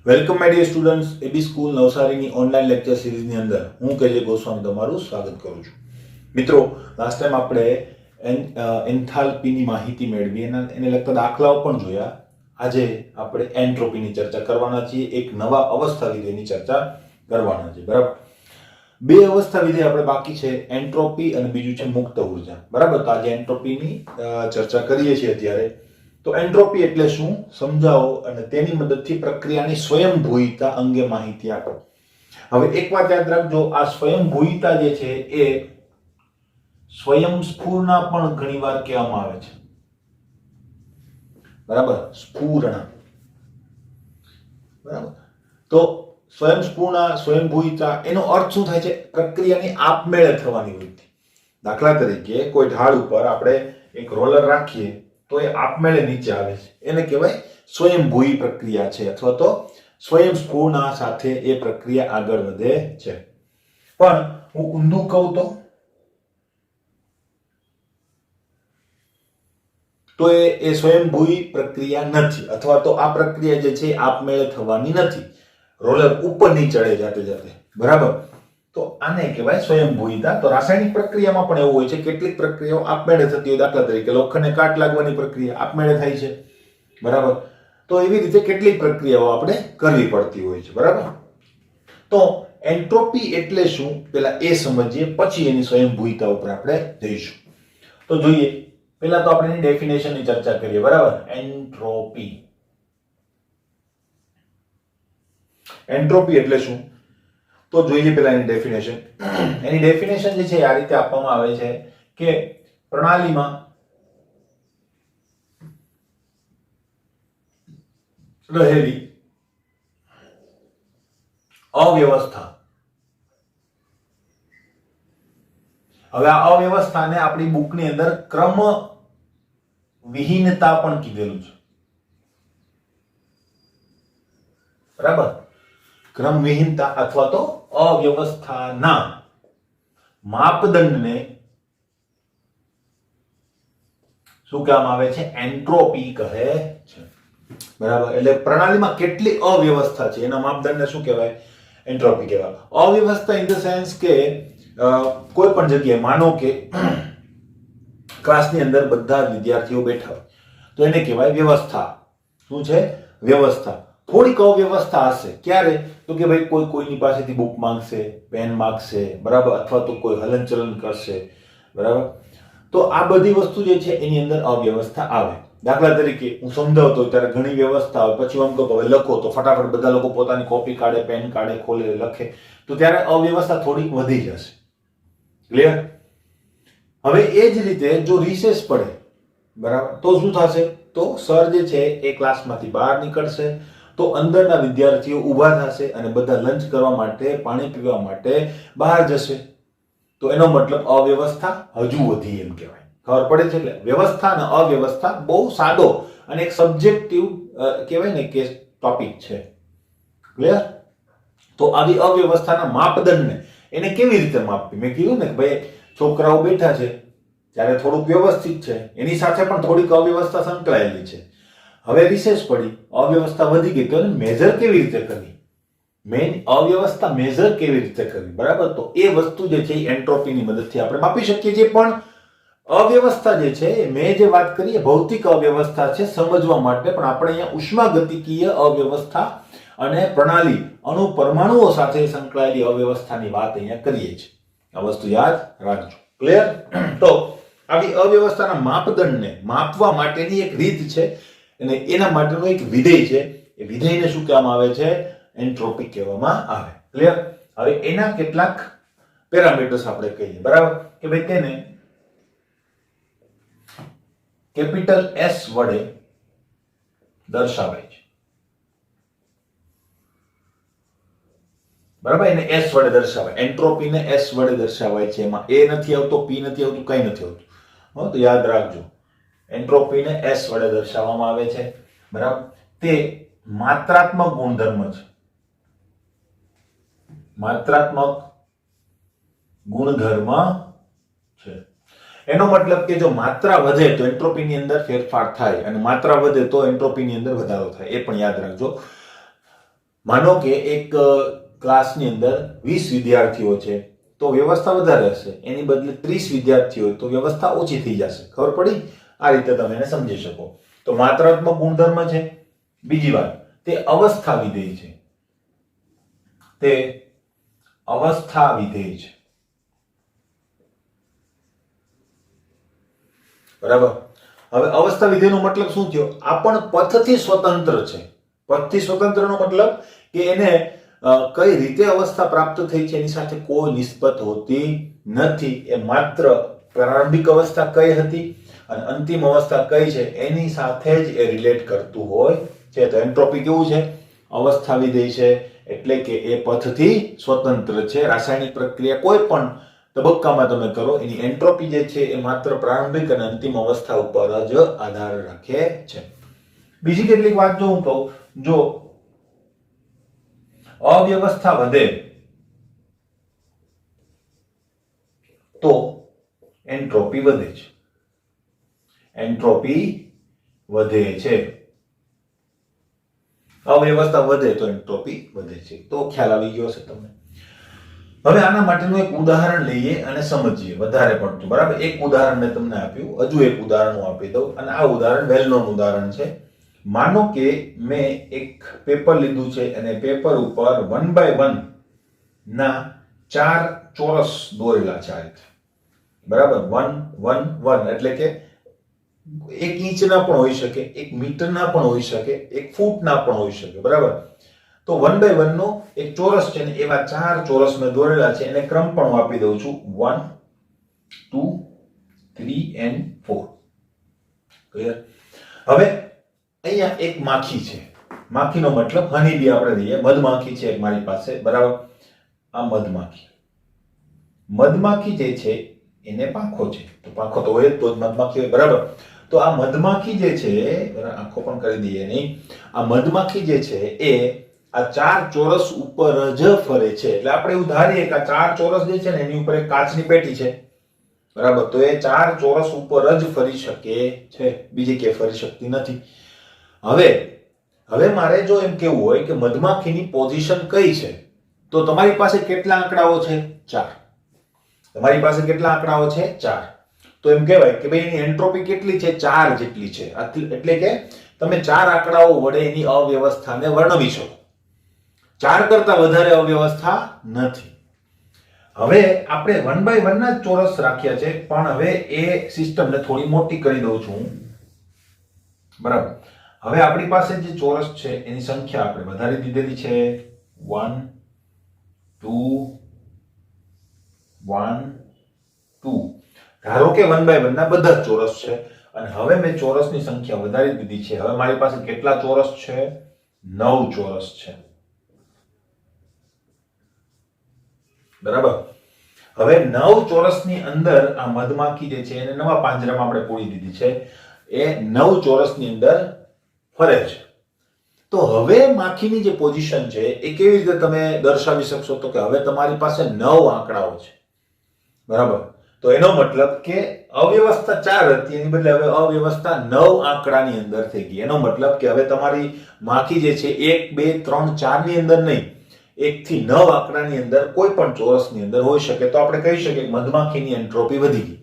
Welcome my dear students AB school નવસારીની online lecture સિરીઝની અંદર હું કેજે ગોસ્વામી તમારું સ્વાગત કરું છું. મિત્રો, લાસ્ટ ટાઈમ આપણે એન્થાલ્પીની માહિતી મેળવી એને લગતા દાખલાઓ પણ જોયા. આજે આપણે એન્ટ્રોપીની ચર્ચા કરવાના છીએ, એક નવા અવસ્થા વિધેયની ચર્ચા કરવાના છીએ. બરાબર, બે અવસ્થા વિધેય આપણે બાકી છે, એન્ટ્રોપી અને બીજું છે મુક્ત ઉર્જા. બરાબર, તો આજે એન્ટ્રોપીની ચર્ચા કરીએ છીએ અત્યારે. તો એન્ટ્રોપી એટલે શું સમજાવો અને તેની મદદથી પ્રક્રિયાની સ્વયંભૂયતા અંગે માહિતી આપો. હવે એક વાત યાદ રાખજો, આ સ્વયંભૂયતા જે છે એ સ્વયંસ્ફૂર્ણા પણ ઘણીવાર કહેવામાં આવે છે. બરાબર, સ્ફૂર્ણા. બરાબર, તો સ્વયંસ્ફૂર્ણા, સ્વયંભૂયતા એનો અર્થ શું થાય છે? પ્રક્રિયાની આપમેળે થવાની વૃત્તિ. દાખલા તરીકે કોઈ ઢાળ ઉપર આપણે એક રોલર રાખીએ તો એ આપમેળે નીચે આવે છે, એને કહેવાય સ્વયંભૂયી પ્રક્રિયા છે, અથવા તો સ્વયંસ્ફૂર્ણા સાથે એ પ્રક્રિયા આગળ વધે છે. પણ હું ઊંધું કહું તો એ સ્વયંભૂયી પ્રક્રિયા નથી, અથવા તો આ પ્રક્રિયા જે છે આપમેળે થવાની નથી, રોલર ઉપર ની ચડે જાતે જાતે. બરાબર, તો આને કહેવાય સ્વયંભૂયતા. તો રાસાયણિક પ્રક્રિયામાં પણ એવું હોય છે, કેટલીક પ્રક્રિયાઓ આપમેળે થતી હોય. દાખલા તરીકે લોખંડને કાટ લાગવાની પ્રક્રિયા આપમેળે થાય છે. બરાબર, તો એવી રીતે કેટલીક પ્રક્રિયાઓ આપણે કરવી પડતી હોય છે. બરાબર, તો એન્ટ્રોપી એટલે શું પેલા એ સમજીએ, પછી એની સ્વયંભૂયતા ઉપર આપણે જઈશું. તો જોઈએ, પેલા તો આપણે એની ડેફિનેશનની ચર્ચા કરીએ. બરાબર, એન્ટ્રોપી. એન્ટ્રોપી એટલે શું તો જોઈએ પેલા એની ડેફિનેશન. એની ડેફિનેશન જે છે આ રીતે આપવામાં આવે છે કે પ્રણાલીમાં રહેલી અવ્યવસ્થા. હવે આ અવ્યવસ્થાને આપણી બુકની અંદર ક્રમ વિહીનતા પણ કીધેલું છે. બરાબર, ક્રમ વિહીનતા અથવા તો અવ્યવસ્થાના માપદંડને શું કહેવામાં આવે છે? એન્ટ્રોપી કહે છે. બરાબર, એટલે પ્રણાલીમાં કેટલી અવ્યવસ્થા છે એના માપદંડને શું કહેવાય? એન્ટ્રોપી કહેવાય. અવ્યવસ્થા ઇન ધ સેન્સ કે કોઈ પણ જગ્યાએ માનો કે ક્લાસની અંદર બધા વિદ્યાર્થીઓ બેઠા હોય તો એને કહેવાય વ્યવસ્થા. શું છે? વ્યવસ્થા. થોડીક અવ્યવસ્થા હશે. ક્યારે? તો કે ભાઈ કોઈ કોઈની પાસેથી બુક માંગશે, પેન માંગશે, બરાબર, અથવા તો કોઈ હલનચલન કરશે. બરાબર, તો આ બધી વસ્તુ જે છે એની અંદર અવ્યવસ્થા આવે. દાખલા તરીકે હું સમજાવતો ત્યારે ઘણી વ્યવસ્થા આવે, પછી હું કહું હવે લખો તો ફટાફટ બધા લોકો પોતાની કોપી કાઢે, પેન કાઢે, ખોલે, લખે, તો ત્યારે અવ્યવસ્થા થોડીક વધી જશે. ક્લિયર? હવે એ જ રીતે જો રિસેસ પડે, બરાબર, તો શું થશે? તો સર જે છે એ ક્લાસમાંથી બહાર નીકળશે, તો અંદરના વિદ્યાર્થીઓ ઊભા થશે અને બધા લંચ કરવા માટે, પાણી પીવા માટે બહાર જશે. તો એનો મતલબ અવ્યવસ્થા હજુ વધી એમ કહેવાય. ખબર પડે છે? એટલે વ્યવસ્થા અને અવ્યવસ્થા બહુ સાદો અને એક સબ્જેક્ટિવ કહેવાય ને કે ટોપિક છે. ક્લિયર? તો આવી અવ્યવસ્થાના માપદંડને એને કેવી રીતે માપવી? મેં કીધું ને કે ભાઈ છોકરાઓ બેઠા છે ત્યારે થોડુંક વ્યવસ્થિત છે, એની સાથે પણ થોડીક અવ્યવસ્થા સંકળાયેલી છે. હવે રિસેસ પડી, અવ્યવસ્થા વધી ગઈ, તો એને મેજર કેવી રીતે કરવી? મેઇન અવ્યવસ્થા મેજર કેવી રીતે કરવી? બરાબર, તો એ વસ્તુ જે છે એન્ટ્રોપીની મદદથી આપણે માપી શકીએ છીએ. પણ અવ્યવસ્થા જે છે મેં જે વાત કરી એ ભૌતિક અવ્યવસ્થા છે સમજવા માટે, પણ આપણે અહીંયા ઉષ્માગતિકીય અવ્યવસ્થા અને પ્રણાલી અણુ પરમાણુઓ સાથે સંકળાયેલી અવ્યવસ્થાની વાત અહીંયા કરીએ છીએ. આ વસ્તુ યાદ રાખજો. ક્લિયર? તો આવી અવ્યવસ્થાના માપદંડને માપવા માટેની એક રીત છે અને એના માટેનું એક વિધેય છે. એ વિધેયને શું કહેવામાં આવે છે? એન્ટ્રોપી કહેવામાં આવે. ક્લિયર? હવે એના કેટલાક પેરામીટર્સ આપણે કહીએ. બરાબર, કે ભાઈ તેને કેપિટલ S વડે દર્શાવાય છે. બરાબર, એને S વડે દર્શાવાય. એન્ટ્રોપીને S વડે દર્શાવાય છે. એમાં A નથી આવતો, P નથી આવતું, કઈ નથી આવતું. તો યાદ રાખજો, એન્ટ્રોપીને S વડે દર્શાવવામાં આવે છે. બરાબર, તે માત્રાત્મક ગુણધર્મ છે. માત્રાત્મક ગુણધર્મ છે. એનો મતલબ કે જો માત્રા વધે તો એન્ટ્રોપીની અંદર ફેરફાર થાય અને માત્રા વધે તો એન્ટ્રોપીની અંદર વધારો થાય. એ પણ યાદ રાખજો. માનો કે એક ક્લાસની અંદર 20 વિદ્યાર્થીઓ છે તો વ્યવસ્થા વધારે હશે, એની બદલે 30 વિદ્યાર્થીઓ હોય તો વ્યવસ્થા ઓછી થઈ જશે. ખબર પડી? આ રીતે તમે એને સમજી શકો. તો માત્રાત્મક ગુણધર્મ છે. બીજી વાત, તે અવસ્થા વિધેય છે. તે અવસ્થા વિધેય છે. બરાબર. હવે અવસ્થા વિધેયનો મતલબ શું થયો? આ પણ પથથી સ્વતંત્ર છે. પથથી સ્વતંત્રનો મતલબ કે એને કઈ રીતે અવસ્થા પ્રાપ્ત થઈ છે એની સાથે કોઈ નિસ્બત હોતી નથી. એ માત્ર પ્રારંભિક અવસ્થા કઈ હતી અને અંતિમ અવસ્થા કઈ છે એની સાથે જ એ રિલેટ કરતું હોય છે. તો એન્ટ્રોપી કેવું છે? અવસ્થા વિધેય છે, એટલે કે એ પથથી સ્વતંત્ર છે. રાસાયણિક પ્રક્રિયા કોઈ પણ તબક્કામાં તમે કરો, એની એન્ટ્રોપી જે છે એ માત્ર પ્રારંભિક અને અંતિમ અવસ્થા ઉપર જ આધાર રાખે છે. બીજી કેટલીક વાત જો હું કહું, જો અવ્યવસ્થા વધે તો એન્ટ્રોપી વધે છે. એન્ટ્રોપી વધે છે. અવ્યવસ્થા વધે તો એન્ટ્રોપી વધે છે. તો ખ્યાલ આવી ગયો છે તમને. હવે આના માટેનું એક ઉદાહરણ લઈએ અને સમજીએ વધારે પડતું. બરાબર. એક ઉદાહરણ મેં તમને આપ્યું, હજુ એક ઉદાહરણ હું આપી દઉં અને આ ઉદાહરણ વેલનોન ઉદાહરણ છે. માનો કે મેં એક પેપર લીધું છે અને પેપર ઉપર 1 by 1 ના 4 ચોરસ દોરેલા છે. આ રીતે. બરાબર. 1 1 1 એટલે કે 1 ઇંચના પણ હોઈ શકે, 1 મીટરના પણ હોઈ શકે, 1 ફૂટના પણ હોઈ શકે. બરાબર. તો 1 by 1 નો એક ચોરસ છે ને એવા 4 ચોરસ મેં દોરેલા છે. એને ક્રમ પણ હું આપી દઉં છું 1 2 3 and 4. ક્લિયર? હવે અહીંયા એક માખી છે. માખીનો મતલબ હની બી આપણે લઈએ. મધમાખી છે એક મારી પાસે. બરાબર. આ મધમાખી. મધમાખી જે છે એને પાંખો છે. તો પાંખો તો હોય તો જ મધમાખી હોય. બરાબર. તો આ મધમાખી જે છે, આંખો પણ કરી દઈએ નહીં, આ મધમાખી જે છે એ આ 4 ચોરસ ઉપર જ ફરે છે. એટલે આપણે એવું ધારીએ કે આ 4 ચોરસ જે છે ને એની ઉપર એક કાચની પેટી છે. બરાબર. તો એ 4 ચોરસ ઉપર જ ફરી શકે છે, બીજી ક્યાંય ફરી શકતી નથી. હવે મારે જો એમ કેવું હોય કે મધમાખીની પોઝિશન કઈ છે, તો તમારી પાસે કેટલા આંકડાઓ છે? 4. તમારી પાસે કેટલા આંકડાઓ છે? 4. તો એમ કહેવાય કે ભાઈ એની એન્ટ્રોપી કેટલી છે? 4 જેટલી છે. એટલે કે તમે 4 આંકડાઓ વડે એની અવ્યવસ્થાને વર્ણવી શકો. 4 કરતા વધારે અવ્યવસ્થા નથી. હવે આપણે 1 by 1 ના ચોરસ રાખ્યા છે, પણ હવે એ સિસ્ટમને થોડી મોટી કરી દઉં છું. બરાબર. હવે આપણી પાસે જે ચોરસ છે એની સંખ્યા આપણે વધારી દીધેલી છે. 1 2 1 2. ધારો કે 1 by 1 ના બધા જ ચોરસ છે અને હવે મેં ચોરસની સંખ્યા વધારી દીધી છે. હવે મારી પાસે કેટલા ચોરસ છે? 9 ચોરસ છે. બરાબર. હવે 9 ચોરસની અંદર આ મધમાખી જે છે એને નવા પાંજરામાં આપણે પૂરી દીધી છે. એ 9 ચોરસની અંદર ફરે છે. તો હવે માખીની જે પોઝિશન છે એ કેવી રીતે તમે દર્શાવી શકશો? તો કે હવે તમારી પાસે 9 આંકડાઓ છે. બરાબર. તો એનો મતલબ કે અવ્યવસ્થા 4 હતી, એની બદલે હવે અવ્યવસ્થા 9 આંકડાની અંદર થઈ ગઈ. એનો મતલબ કે હવે તમારી માખી જે છે 1 2 3 4 ની અંદર નહીં, 1 થી 9 આંકડાની અંદર કોઈ પણ ચોરસની અંદર હોઈ શકે. તો આપણે કહી શકીએ કે મધમાખીની એન્ટ્રોપી વધી ગઈ.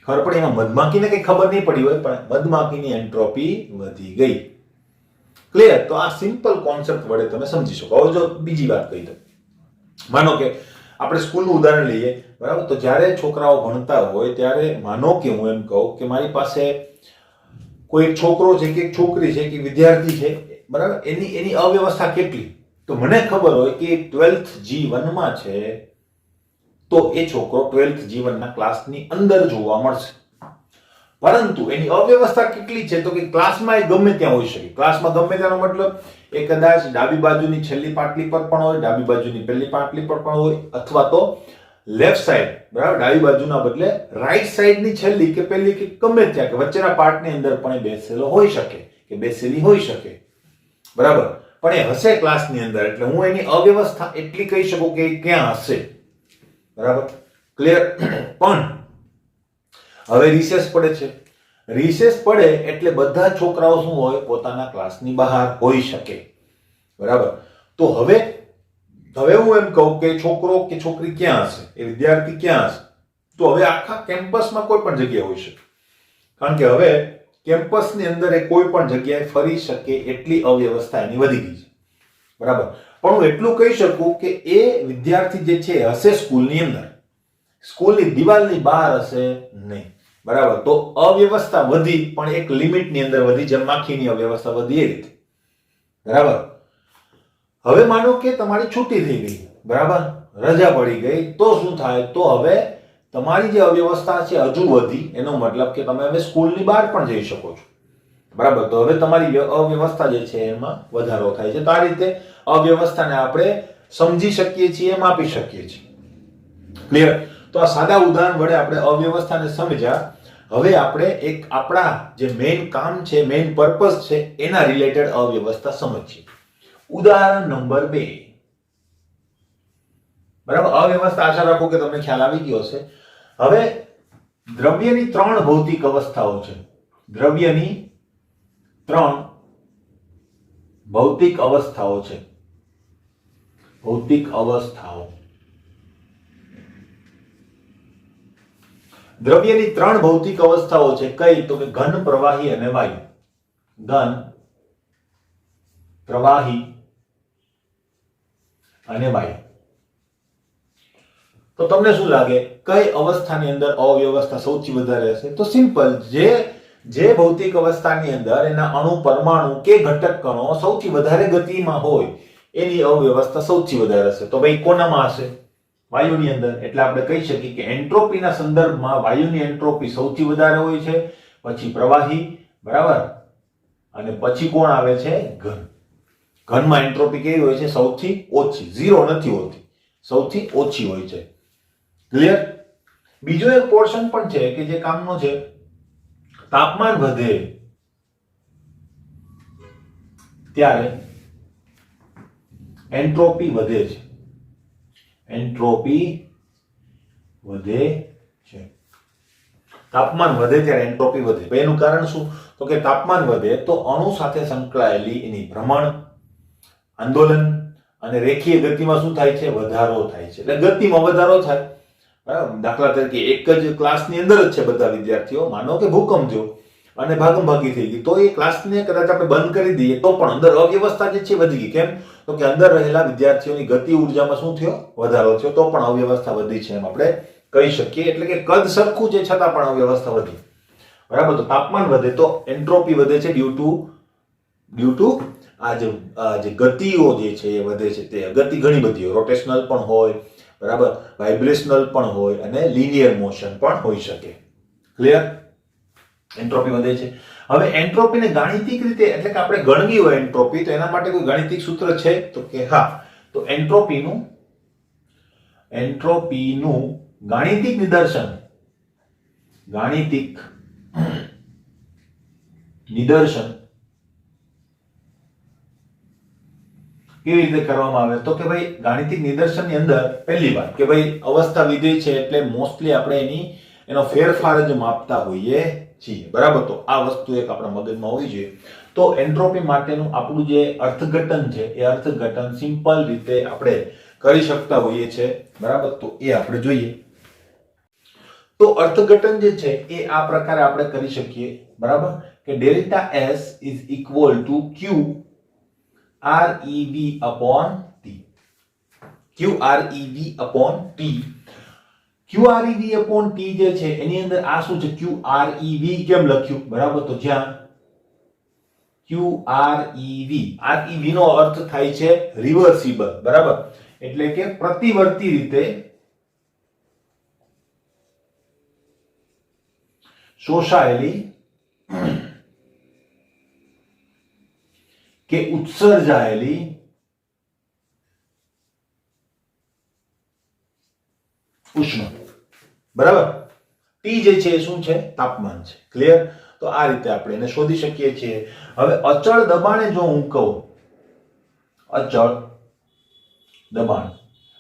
ખબર પડી? એમાં મધમાખીને કઈ ખબર નહીં પડી હોય, પણ મધમાખીની એન્ટ્રોપી વધી ગઈ. ક્લિયર? તો આ સિમ્પલ કોન્સેપ્ટ વડે તમે સમજી શકો. હવે જો બીજી વાત કહી દઉં. માનો કે આપણે સ્કૂલનું ઉદાહરણ લઈએ. બરાબર. તો જ્યારે છોકરાઓ ભણતા હોય ત્યારે માનો કે હું એમ કહું કે મારી પાસે કોઈ એક છોકરો છે કે એક છોકરી છે કે વિદ્યાર્થી છે. બરાબર. એની અવ્યવસ્થા કેટલી? તો મને ખબર હોય કે 12th G1 માં છે, તો એ છોકરો 12th G1 ના ક્લાસની અંદર જોવા મળશે. પરંતુ એની અવ્યવસ્થા કેટલી છે? તો કે ક્લાસમાં એ ગમે ત્યાં હોઈ શકે. ક્લાસમાં ગમે ત્યાંનો મતલબ એ કદાચ ડાબી બાજુની છેલ્લી પાટલી પર પણ હોય, ડાબી બાજુની પહેલી પાટલી પર પણ હોય, અથવા તો લેફ્ટ સાઈડ, બરાબર, ડાબી બાજુના બદલે રાઈટ સાઈડની છેલ્લી કે પહેલી કે ગમે ત્યાં કે વચ્ચેના પાર્ટની અંદર પણ એ બેસેલો હોઈ શકે કે બેસેલી હોઈ શકે. બરાબર. પણ એ હશે ક્લાસની અંદર. એટલે હું એની અવ્યવસ્થા એટલી કહી શકું કે ક્યાં હશે. બરાબર. ક્લિયર? પણ હવે રિસેસ પડે છે. રિસેસ પડે એટલે બધા છોકરાઓ શું હોય? પોતાના ક્લાસની બહાર હોઈ શકે. બરાબર. તો હવે હું એમ કહું કે છોકરો કે છોકરી ક્યાં હશે, એ વિદ્યાર્થી ક્યાં હશે, તો હવે આખા કેમ્પસમાં કોઈ પણ જગ્યાએ હોઈ શકે, કારણ કે હવે કેમ્પસની અંદર એ કોઈ પણ જગ્યાએ ફરી શકે એટલી અવ્યવસ્થા એની વધી ગઈ છે, બરાબર. પણ હું એટલું કહી શકું કે એ વિદ્યાર્થી જે છે હશે સ્કૂલની અંદર, સ્કૂલની દિવાલની બહાર હશે નહીં, બરાબર. તો અવ્યવસ્થા વધી, પણ એક લિમિટની અંદર વધી, જેમ માખીની અવ્યવસ્થા વધી એ રીતે, બરાબર. હવે માનો કે તમારી છૂટી થઈ ગઈ, બરાબર, રજા પડી ગઈ, તો શું થાય, તો હવે તમારી જે અવ્યવસ્થા છે હજુ વધી, એનો મતલબ કે તમે હવે સ્કૂલની બહાર પણ જઈ શકો છો, બરાબર. તો હવે તમારી અવ્યવસ્થા જે છે એમાં વધારો થાય છે. તો આ રીતે અવ્યવસ્થાને આપણે સમજી શકીએ છીએ, માપી શકીએ છીએ. ક્લિયર? તો આ સાદા ઉદાહરણ વડે આપણે અવ્યવસ્થાને સમજ્યા. હવે આપણે એક આપણા જે મેઇન કામ છે, મેઇન પર્પસ છે, એના રિલેટેડ અવ્યવસ્થા સમજીએ. ઉદાહરણ નંબર 2, બરાબર. અવ્યવસ્થા, આશા રાખું કે તમને ખ્યાલ આવી ગયો હશે. હવે દ્રવ્યની 3 ભૌતિક અવસ્થાઓ છે. દ્રવ્યની 3 ભૌતિક અવસ્થાઓ છે. ભૌતિક અવસ્થાઓ. દ્રવ્યની 3 ભૌતિક અવસ્થાઓ છે. કઈ? તો કે ઘન, પ્રવાહી અને વાયુ. ઘન, પ્રવાહી અને વાયુ. તો તમને શું લાગે, કઈ અવસ્થાની અંદર અવ્યવસ્થા સૌથી વધારે હશે? તો સિમ્પલ, જે ભૌતિક અવસ્થાની અંદર એના અણુ, પરમાણુ કે ઘટક કણો સૌથી વધારે ગતિમાં હોય એની અવ્યવસ્થા સૌથી વધારે હશે. તો ભાઈ કોનામાં હશે? વાયુની અંદર. એટલે આપણે કહી શકીએ કે એન્ટ્રોપીના સંદર્ભમાં વાયુની એન્ટ્રોપી સૌથી વધારે હોય છે, પછી પ્રવાહી, બરાબર, અને પછી કોણ આવે છે? ઘન. ઘનમાં એન્ટ્રોપી કેવી હોય છે? સૌથી ઓછી, 0 નથી હોતી, સૌથી ઓછી હોય છે. ક્લિયર? બીજો એક પોર્શન પણ છે કે જે કામનો છે. તાપમાન વધે ત્યારે એન્ટ્રોપી વધે છે. એન્ટ્રોપી વધે છે. તાપમાન વધે ત્યારે એન્ટ્રોપી વધે. એનું કારણ શું? તો કે તાપમાન વધે તો અણુ સાથે સંકળાયેલી એની ભ્રમણ, આંદોલન અને રેખીય ગતિમાં શું થાય છે? વધારો થાય છે. એટલે ગતિમાં વધારો થાય, બરાબર. દાખલા તરીકે એક જ ક્લાસની અંદર જ છે બધા વિદ્યાર્થીઓ, માનો કે ભૂકંપ થયો અને ભાગમભાગી થઈ ગઈ, તો એ ક્લાસને કદાચ આપણે બંધ કરી દઈએ તો પણ અંદર અવ્યવસ્થા જે છે વધી ગઈ. કેમ? તો કે અંદર રહેલા વિદ્યાર્થીઓની ગતિ ઉર્જામાં શું થયો? વધારો થયો, તો પણ અવ્યવસ્થા વધી છે એમ આપણે કહી શકીએ. એટલે કે કદ સરખું છે છતાં પણ અવ્યવસ્થા વધી, બરાબર. તો તાપમાન વધે તો એન્ટ્રોપી વધે છે ડ્યુ ટુ આ જે ગતિઓ જે છે એ વધે છે. તે ગતિ ઘણી બધી હોય, રોટેશનલ પણ હોય, બરાબર, વાઇબ્રેશનલ પણ હોય અને લિનિયર મોશન પણ હોઈ શકે. ક્લિયર? એન્ટ્રોપી વધે છે. હવે એન્ટ્રોપીને ગાણિતિક રીતે, એટલે કે આપણે ગણવી હોય એન્ટ્રોપી, તો એના માટે કોઈ ગાણિતિક સૂત્ર છે? તો કે હા. તો એન્ટ્રોપીનું ગાણિતિક નિદર્શન કેવી રીતે કરવામાં આવે? તો કે ભાઈ ગાણિતિક નિદર્શનની અંદર પહેલી વાત કે ભાઈ અવસ્થા વિધેય છે એટલે મોસ્ટલી આપણે એનો ફેરફાર જ માપતા હોઈએ છીએ, બરાબર. તો આ વસ્તુ એક આપણા મગજમાં હોવી જોઈએ. તો એન્ટ્રોપી માટેનું આપણું જે અર્થઘટન છે એ અર્થઘટન સિમ્પલ રીતે આપણે કરી શકતા હોઈએ છીએ, બરાબર. તો એ આપણે જોઈએ. તો અર્થઘટન જે છે એ આ પ્રકારે આપણે કરી શકીએ, બરાબર, કે delta S is equal two Q ReV upon T. QReV upon T. QReV upon T જે છે એની અંદર આ શું છે? QReV કેમ લખ્યું? બરાબર. તો જ્યાં QReV નો અર્થ થાય છે રિવર્સિબલ, બરાબર, એટલે કે પ્રતિવર્તી રીતે શોષાયેલી કે ઉત્સર્જાયેલી ઉષ્મા, બરાબર. ટી જે છે શું છે? તાપમાન છે. ક્લિયર? તો આ રીતે આપણે એને શોધી શકીએ છીએ. હવે અચળ દબાણે જો હું કહું, અચળ દબાણ,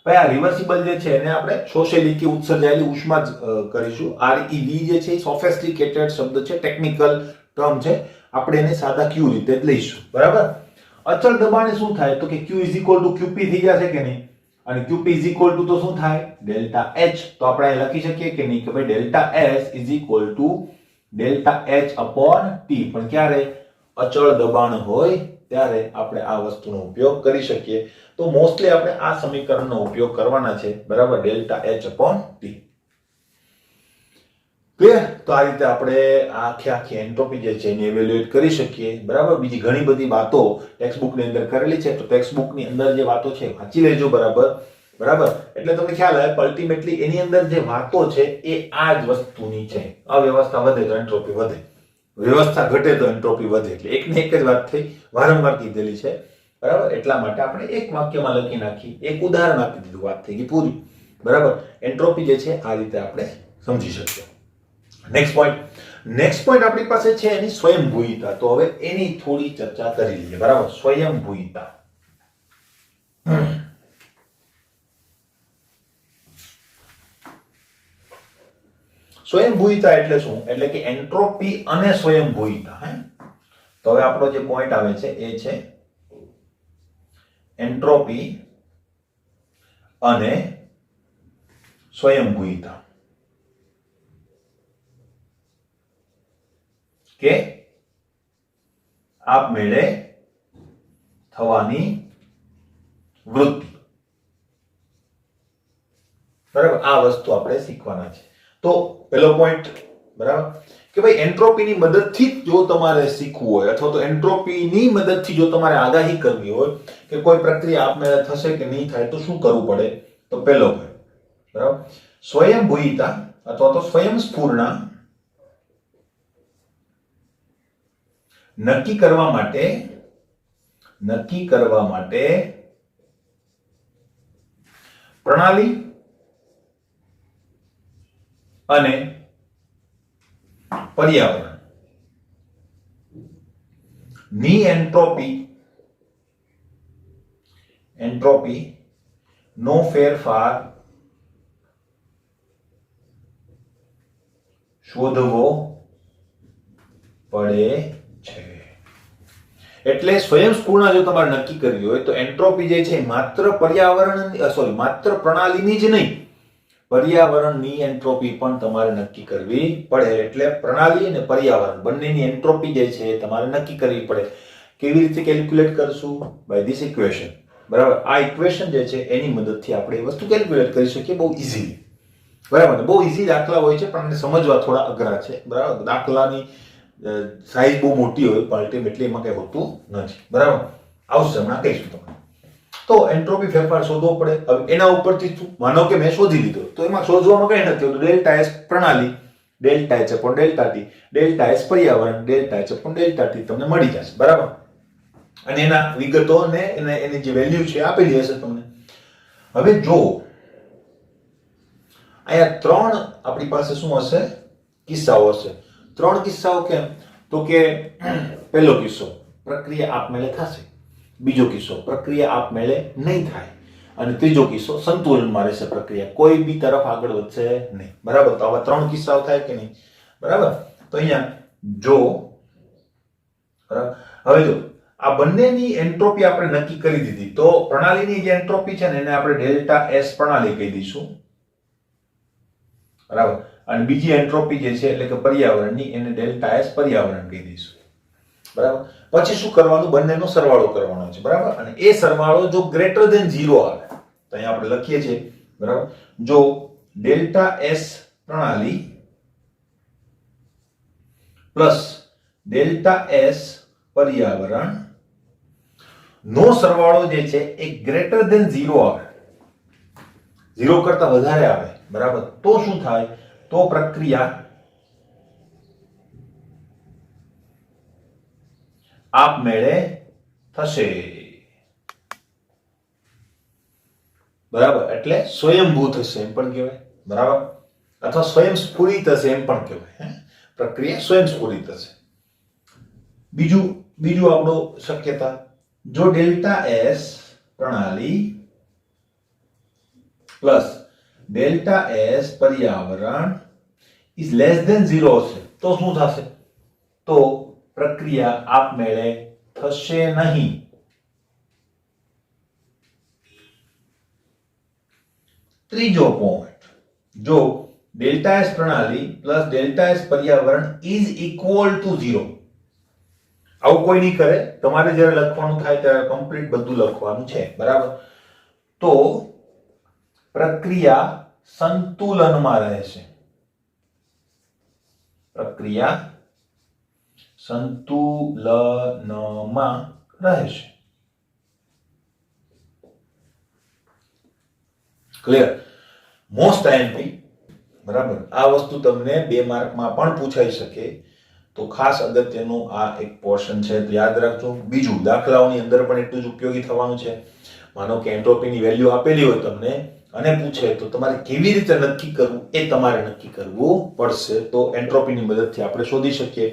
ભાઈ આ રિવર્સિબલ જે છે એને આપણે શોષેલી કે ઉત્સર્જાયેલી ઉષ્મા જ કરીશું. ReV જે છે એ સોફિસ્ટિકેટેડ શબ્દ છે, ટેકનિકલ ટર્મ છે, આપણે એને સાદા Q રીતે જ લઈશું, બરાબર. અચળ દબાણે શું થાય તો કે Q is equal two QP થઈ જશે કે નહીં, અને QP ઇઝ ઇક્વલ ટુ તો શું થાય ડેલ્ટા H. તો આપણે અહીં લખી શકીએ કે નહીં કે ભાઈ delta S is equal to delta H upon T. પણ ક્યારે અચળ દબાણ હોય ત્યારે આપણે આ વસ્તુનો ઉપયોગ કરી શકીએ. તો મોસ્ટલી આપણે આ સમીકરણનો ઉપયોગ કરવાના છે, બરાબર, delta H upon T. Clear? તો આ રીતે આપણે આખી એન્ટ્રોપી જે છે એને ઇવેલ્યુએટ કરી શકીએ, બરાબર. બીજી ઘણી બધી વાતો ટેક્સ્ટ બુક ની અંદર કરેલી છે, તો ટેક્સ્ટ બુક ની અંદર જે વાતો છે વાંચી લેજો, બરાબર. એટલે તમને ખ્યાલ આવે અલ્ટિમેટલી એની અંદર જે વાતો છે એ આ જ વસ્તુની છે. અવ્યવસ્થા વધે તો એન્ટ્રોપી વધે, વ્યવસ્થા ઘટે તો એન્ટ્રોપી વધે. એટલે એકને એક જ વાત થઈ, વારંવાર કીધેલી છે, બરાબર. એટલા માટે આપણે એક વાક્યમાં લખી નાખી, એક ઉદાહરણ આપી દીધું, વાત થઈ ગઈ પૂરી, બરાબર. એન્ટ્રોપી જે છે આ રીતે આપણે સમજી શકીએ. નેક્સ્ટ પોઈન્ટ આપણી પાસે છે એની સ્વયંભૂયિતા. તો હવે એની થોડી ચર્ચા કરી લઈએ, બરાબર. સ્વયંભૂયિતા. સ્વયંભૂયિતા એટલે શું? એટલે કે એન્ટ્રોપી અને સ્વયંભૂયિતા. તો હવે આપણો જે પોઈન્ટ આવે છે એ છે એન્ટ્રોપી અને સ્વયંભૂયિતા. કે આપમેળે થવાની વૃત્તિ, બરાબર. આ વસ્તુ આપણે શીખવાના છે. તો પહેલો પોઈન્ટ, બરાબર, કે ભાઈ એન્ટ્રોપીની મદદથી જો તમારે શીખવું હોય અથવા તો એન્ટ્રોપીની મદદથી જો તમારે આગાહી કરવી હોય કે કોઈ પ્રક્રિયા આપમેળે થશે કે નહીં થાય તો શું કરવું પડે? તો પહેલો પોઈન્ટ, બરાબર, સ્વયંભૂયિતા અથવા તો સ્વયંસ્ફુરણા નક્કી કરવા માટે પ્રણાલી અને પર્યાવરણ ની એન્ટ્રોપી નો ફેરફાર શોધવો પડે છે. એટલે સ્વયંસ્ફુરણા જો તમારે નક્કી કરવી હોય તો એન્ટ્રોપી જે છે માત્ર માત્ર પ્રણાલીની જ નહીં, પર્યાવરણની એન્ટ્રોપી પણ તમારે નક્કી કરવી પડે. એટલે પ્રણાલી અને પર્યાવરણ બંનેની એન્ટ્રોપી જે છે તમારે નક્કી કરવી પડે. કેવી રીતે કેલ્ક્યુલેટ કરશું? બાય ધીસ ઇક્વેશન, બરાબર. આ ઇક્વેશન જે છે એની મદદથી આપણે એ વસ્તુ કેલ્ક્યુલેટ કરી શકીએ બહુ ઇઝીલી, બરાબર. બહુ ઇઝી દાખલા હોય છે પણ સમજવા થોડા અઘરા છે, બરાબર. દાખલાની સાઈઝ બહુ મોટી હોય પણ અલ્ટિમેટલી એમાં કઈ હોતું નથી, બરાબર. આવશે હમણાં કહીશું તમને. તો એન્ટ્રોપી ફેરફાર શોધવો પડે. હવે એના ઉપરથી માનો કે મેં શોધી લીધો, તો એમાં શોધવામાં કઈ નથી હોતું. ડેલ્ટા એસ પ્રણાલી, delta H upon delta T, delta S પર્યાવરણ, delta H upon delta T તમને મળી જશે, બરાબર. અને એના વિગતો અને એની જે વેલ્યુ છે આપેલી હશે તમને. હવે જો અહીંયા ત્રણ આપણી પાસે શું હશે? કિસ્સાઓ હશે. ત્રણ કિસ્સાઓ કેમ? તો કે પહેલો કિસ્સો પ્રક્રિયા આપમેળે થશે, બીજો કિસ્સો પ્રક્રિયા આપમેળે નહીં થાય, અને ત્રીજો કિસ્સો સંતુલનમાં રહેશે, પ્રક્રિયા કોઈ બી તરફ આગળ વધશે નહીં, બરાબર. તો આવા ત્રણ કિસ્સાઓ થાય કે નહીં, બરાબર. તો અહીંયા જો, બરાબર, હવે જો આ બંનેની એન્ટ્રોપી આપણે નક્કી કરી દીધી, તો પ્રણાલીની જે એન્ટ્રોપી છે ને એને આપણે ડેલ્ટા એસ પ્રણાલી કહી દઈશું, બરાબર. અને બીજી એન્ટ્રોપી જે છે એટલે કે પર્યાવરણની એને ડેલ્ટા એસ પર્યાવરણ કહી દઈશું, બરાબર. પછી શું કરવાનું? બંનેનો સરવાળો કરવાનો છે, બરાબર. અને એ સરવાળો જો ગ્રેટર ધેન 0 આવે તો અહીંયા આપણે લખીએ છીએ, બરાબર, જો ડેલ્ટા એસ પ્રણાલી પ્લસ ડેલ્ટા એસ પર્યાવરણ નો સરવાળો જે છે એ ગ્રેટર ધેન 0 આવે, 0 કરતા વધારે આવે, બરાબર, તો શું થાય? તો પ્રક્રિયા આપમેળે થશે, બરાબર. એટલે સ્વયંભૂ થશે એમ પણ કહેવાય, બરાબર, અથવા સ્વયંસ્ફુરિત થશે એમ પણ કહેવાય. પ્રક્રિયા સ્વયંસ્ફુરિત થશે. બીજું આપણો શક્યતા, જો ડેલ્ટા એસ પ્રણાલી પ્લસ ડેલ્ટા એસ પર્યાવરણ ઇઝ લેસ ધેન 0 હશે તો શું થશે? તો પ્રક્રિયા આપમેળે થશે નહીં, ત્રીજો પોઈન્ટ, જો ડેલ્ટા એસ પ્રણાલી પ્લસ ડેલ્ટા એસ પર્યાવરણ ઇઝ ઇક્વલ ટુ 0. આવું કોઈ નહીં કરે, તમારે જ્યારે લખવાનું થાય ત્યારે કમ્પ્લીટ બધું લખવાનું છે, બરાબર? તો પ્રક્રિયા સંતુલનમાં રહેશે. પ્રક્રિયા સંતુલનમાં રહેશે. ક્લિયર? મોસ્ટ આઈએમપી, બરાબર? આ વસ્તુ તમને 2 માર્કમાં પણ પૂછાઈ શકે, તો ખાસ અગત્યનું આ એક પોર્શન છે, તો યાદ રાખજો. બીજું, દાખલાઓની અંદર પણ એટલું જ ઉપયોગી થવાનું છે. માનો કે એન્ટ્રોપીની વેલ્યુ આપેલી હોય તમને અને પૂછે તો તમારે કેવી રીતે નક્કી કરવું એ તમારે નક્કી કરવું પડશે. તો એન્ટ્રોપીની મદદથી આપણે શોધી શકીએ.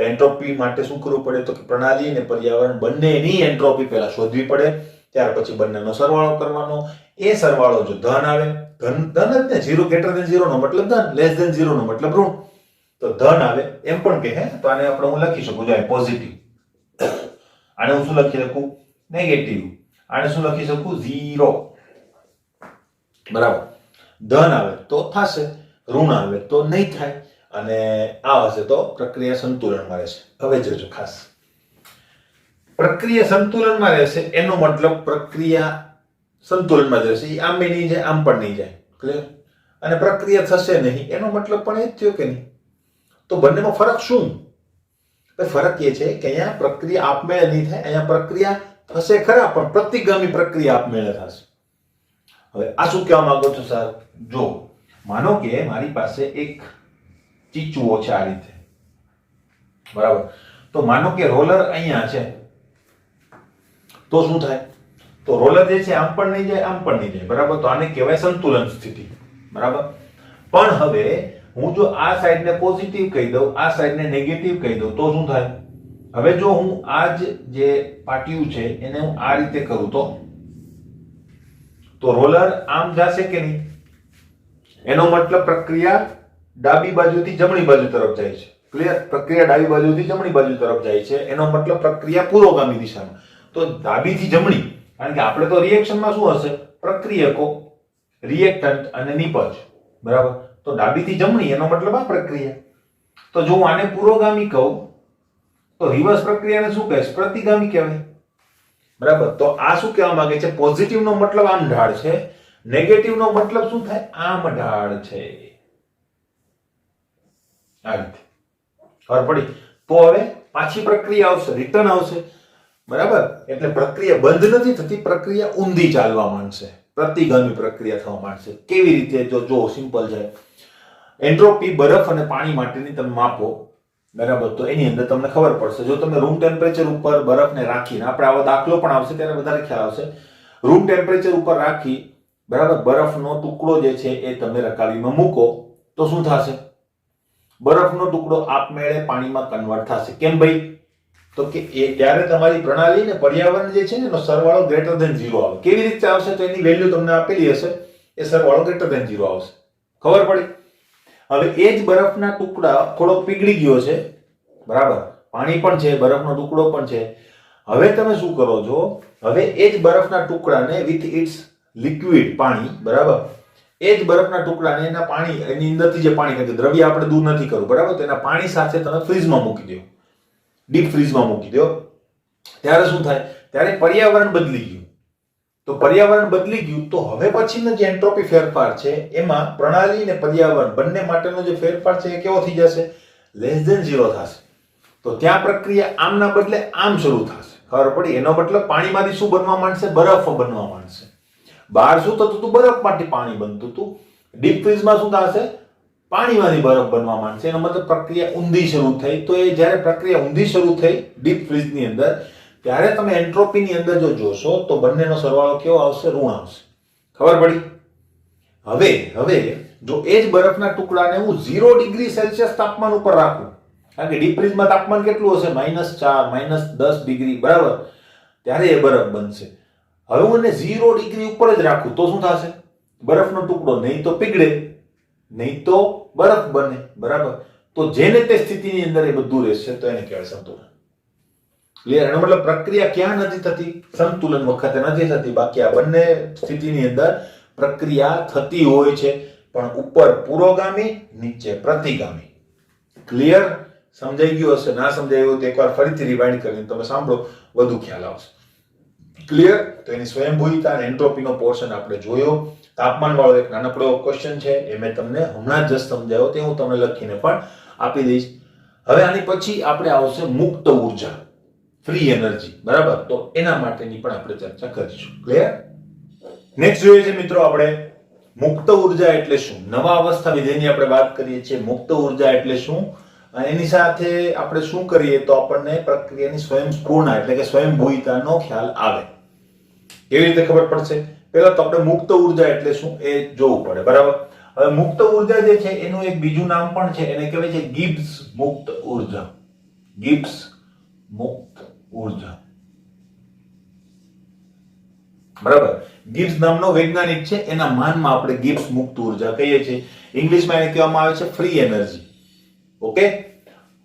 એન્ટ્રોપી માટે શું કરવું પડે? તો કે પ્રણાલી અને પર્યાવરણ બંનેની એન્ટ્રોપી પહેલા શોધવી પડે, ત્યાર પછી બંનેનો સરવાળો કરવાનો. એ સરવાળો જો ધન આવે, ધન જ ને, 0 greater than 0 નો મતલબ ધન, લેસ ધેન 0 નો મતલબ ઋણ. તો ધન આવે એમ પણ કહે, તો આને આપણે હું લખી શકું, જો પોઝિટિવ. આને હું શું લખી શકું? નેગેટિવ. આને શું લખી શકું? 0. બરાબર? ધન આવે તો થશે, ઋણ આવે તો નહીં થાય, અને આ હશે તો પ્રક્રિયા સંતુલનમાં રહેશે. હવે જોજો ખાસ, પ્રક્રિયા સંતુલનમાં રહેશે એનો મતલબ પ્રક્રિયા સંતુલનમાં જ રહેશે, આમ બી નહીં જાય, આમ પણ નહીં જાય. ક્લિયર? અને પ્રક્રિયા થશે નહીં એનો મતલબ પણ એ જ થયો કે નહીં? તો બંનેમાં ફરક શું? ફરક એ છે કે અહીંયા પ્રક્રિયા આપમેળે નહીં થાય, અહીંયા પ્રક્રિયા થશે ખરા પણ પ્રતિગામી પ્રક્રિયા આપમેળે થશે. હવે આ શું કહેવા માંગો છો સર? જો માનો કે મારી પાસે એક ચીચુઓ છે આ રીતે, બરાબર? તો માનો કે રોલર અહીંયા છે, તો શું થાય? તો રોલર જે છે આમ પણ નહીં જાય, આમ પણ નહીં જાય, બરાબર? તો આને કહેવાય સંતુલન સ્થિતિ, બરાબર? પણ હવે હું જો આ સાઈડને પોઝિટિવ કહી દઉં, આ સાઈડને નેગેટિવ કહી દઉં, તો શું થાય? હવે જો હું આ જે પાટિયું છે એને હું આ રીતે કરું તો રોલર આમ જશે કે નહીં? એનો મતલબ પ્રક્રિયા ડાબી બાજુથી જમણી બાજુ તરફ જાય છે. ક્લિયર? પ્રક્રિયા ડાબી બાજુથી જમણી બાજુ તરફ જાય છે, એનો મતલબ પ્રક્રિયા પુરોગામી દિશામાં. તો ડાબીથી જમણી, કારણ કે આપણે તો રિએક્શનમાં શું હશે? પ્રક્રિયકો, રિએક્ટન્ટ અને નિપજ, બરાબર? તો ડાબીથી જમણી એનો મતલબ આ પ્રક્રિયા. તો જો હું આને પુરોગામી કહું તો રિવર્સ પ્રક્રિયાને શું કહેશ? પ્રતિગામી કહેવાય, બરાબર? તો આ શું કહેવા માંગે છે? પોઝિટિવ નો મતલબ આમ ઢાળ છે, નેગેટિવ નો મતલબ શું થાય? આમ ઢાળ છે. આ રીતે ખબર પડી? તો હવે પાછી પ્રક્રિયા આવશે, રિટર્ન આવશે, બરાબર? એટલે પ્રક્રિયા બંધ નથી થતી, પ્રક્રિયા ઊંધી ચાલવા માંડશે, પ્રતિગામી પ્રક્રિયા થવા માંડશે. કેવી રીતે? જો સિમ્પલ છે. એન્ટ્રોપી બરફ અને પાણી માટેની તમે માપો, બરાબર? તો એની અંદર તમને ખબર પડશે. જો તમે રૂમ ટેમ્પરેચર ઉપર બરફને રાખીને, આપણે આવો દાખલો પણ આવશે ત્યારે વધારે ખ્યાલ આવશે, રૂમ ટેમ્પરેચર ઉપર રાખી, બરાબર, બરફનો ટુકડો જે છે એ તમે રકાબીમાં મૂકો તો શું થશે? બરફનો ટુકડો આપમેળે પાણીમાં કન્વર્ટ થશે. કેમ ભાઈ? તો કે એ ત્યારે તમારી પ્રણાલી ને પર્યાવરણ જે છે ને એનો સરવાળો ગ્રેટર ધેન 0 આવે. કેવી રીતે આવશે? તો એની વેલ્યુ તમને આપેલી હશે, એ સરવાળો ગ્રેટર ધેન 0 આવશે. ખબર પડી? હવે એ જ બરફના ટુકડા થોડો પીગળી ગયો છે, બરાબર? પાણી પણ છે, બરફનો ટુકડો પણ છે. હવે તમે શું કરો છો? હવે એ જ બરફના ટુકડાને વિથ ઇટ્સ લિક્વિડ પાણી, બરાબર, એ જ બરફના ટુકડાને એના પાણી, એની અંદરથી જે પાણી, કારણ કે દ્રવ્ય આપણે દૂર નથી કરવું, બરાબર, તો એના પાણી સાથે તમે ફ્રીઝમાં મૂકી દો, ડીપ ફ્રીઝમાં મૂકી દો. ત્યારે શું થાય? ત્યારે પર્યાવરણ બદલી ગયું. તો પર્યાવરણ બદલી ગયું તો હવે પછીનો જે એન્ટ્રોપી ફેરફાર છે એમાં પ્રણાલી અને પર્યાવરણ બંને માટેનો જે ફેરફાર છે એ કેવો થઈ જશે? લેસ ધેન 0 થશે. તો ત્યાં પ્રક્રિયા આમના બદલે આમ શરૂ થશે. ખબર પડી? એનો મતલબ પાણીમાંથી શું બનવા માંડશે? બરફ બનવા માંડશે. બહાર શું થતું હતું? બરફમાંથી પાણી બનતું હતું. ડીપ ફ્રીઝમાં શું થશે? પાણીમાંથી બરફ બનવા માંડશે. એનો મતલબ પ્રક્રિયા ઊંધી શરૂ થઈ. તો એ જ્યારે પ્રક્રિયા ઊંધી શરૂ થઈ ડીપ ફ્રીઝની અંદર, ત્યારે તમે એન્ટ્રોપીની અંદર જો જોશો તો બંનેનો સરવાળો કેવો આવશે? ઋણ આવશે. ખબર પડી? હવે જો એ જ બરફના ટુકડાને હું 0 ડિગ્રી સેલ્સિયસ તાપમાન ઉપર રાખું, કારણ કે ડીપ ફ્રીઝમાં તાપમાન કેટલું હશે? -4, -10 ડિગ્રી, બરાબર, ત્યારે એ બરફ બનશે. હવે હું એને 0 ડિગ્રી ઉપર જ રાખું તો શું થશે? બરફનો ટુકડો નહીં તો પીગળે, નહીં તો બરફ બને, બરાબર? તો જેને તે સ્થિતિની અંદર એ બધું રહેશે તો એને કહેવાય સંતુલન. ક્લિયર? એનો મતલબ પ્રક્રિયા ક્યાં નથી થતી? સંતુલન વખતે નથી થતી. બાકી આ બંને સ્થિતિની અંદર પ્રક્રિયા થતી હોય છે, પણ ઉપર પુરોગામી, નીચે પ્રતિગામી. ક્લિયર? સમજાઈ ગયું હશે? ના સમજાયું તો એકવાર ફરીથી રિવાઇન્ડ કરીને તમે સાંભળો, વધુ ખ્યાલ આવશે. ક્લિયર? તો એની સ્વયંભૂયતા અને એન્ટ્રોપીનો પોર્શન આપણે જોયો. તાપમાન વાળો એક નાનકડો ક્વેશ્ચન છે, એ મેં તમને હમણાં જ સમજાવ્યો, તે હું તમને લખીને પણ આપી દઈશ. હવે આની પછી આપણે આવશે મુક્ત ઉર્જા, ફ્રી એનર્જી. બરાબર? તો એના માટેની પણ આપણે ચર્ચા કરીશું. ક્લિયર? નેક્સ્ટ જોઈએ છે મિત્રો આપણે મુક્ત ઉર્જા એટલે શું. નવા અવસ્થા વિધેયની આપણે વાત કરીએ છીએ. મુક્ત ઉર્જા એટલે શું, એની સાથે આપણે શું કરીએ તો આપણને પ્રક્રિયાની સ્વયંપૂર્ણ એટલે કે સ્વયંભૂયતાનો ખ્યાલ આવે. કેવી રીતે ખબર પડશે? પહેલા તો આપણે મુક્ત ઉર્જા એટલે શું એ જોવું પડે. બરાબર? હવે મુક્ત ઉર્જા જે છે એનું એક બીજું નામ પણ છે, એને કહેવાય છે ગિબ્સ મુક્ત ઉર્જા. ગિબ્સ મુક્ત ઉર્જા. બરાબર? ગિબ્સ નામનો વૈજ્ઞાનિક છે, એના માનમાં આપણે ગિબ્સ મુક્ત ઉર્જા કહીએ છીએ. ઇંગ્લિશમાં એને કહેવામાં આવે છે ફ્રી એનર્જી. ઓકે?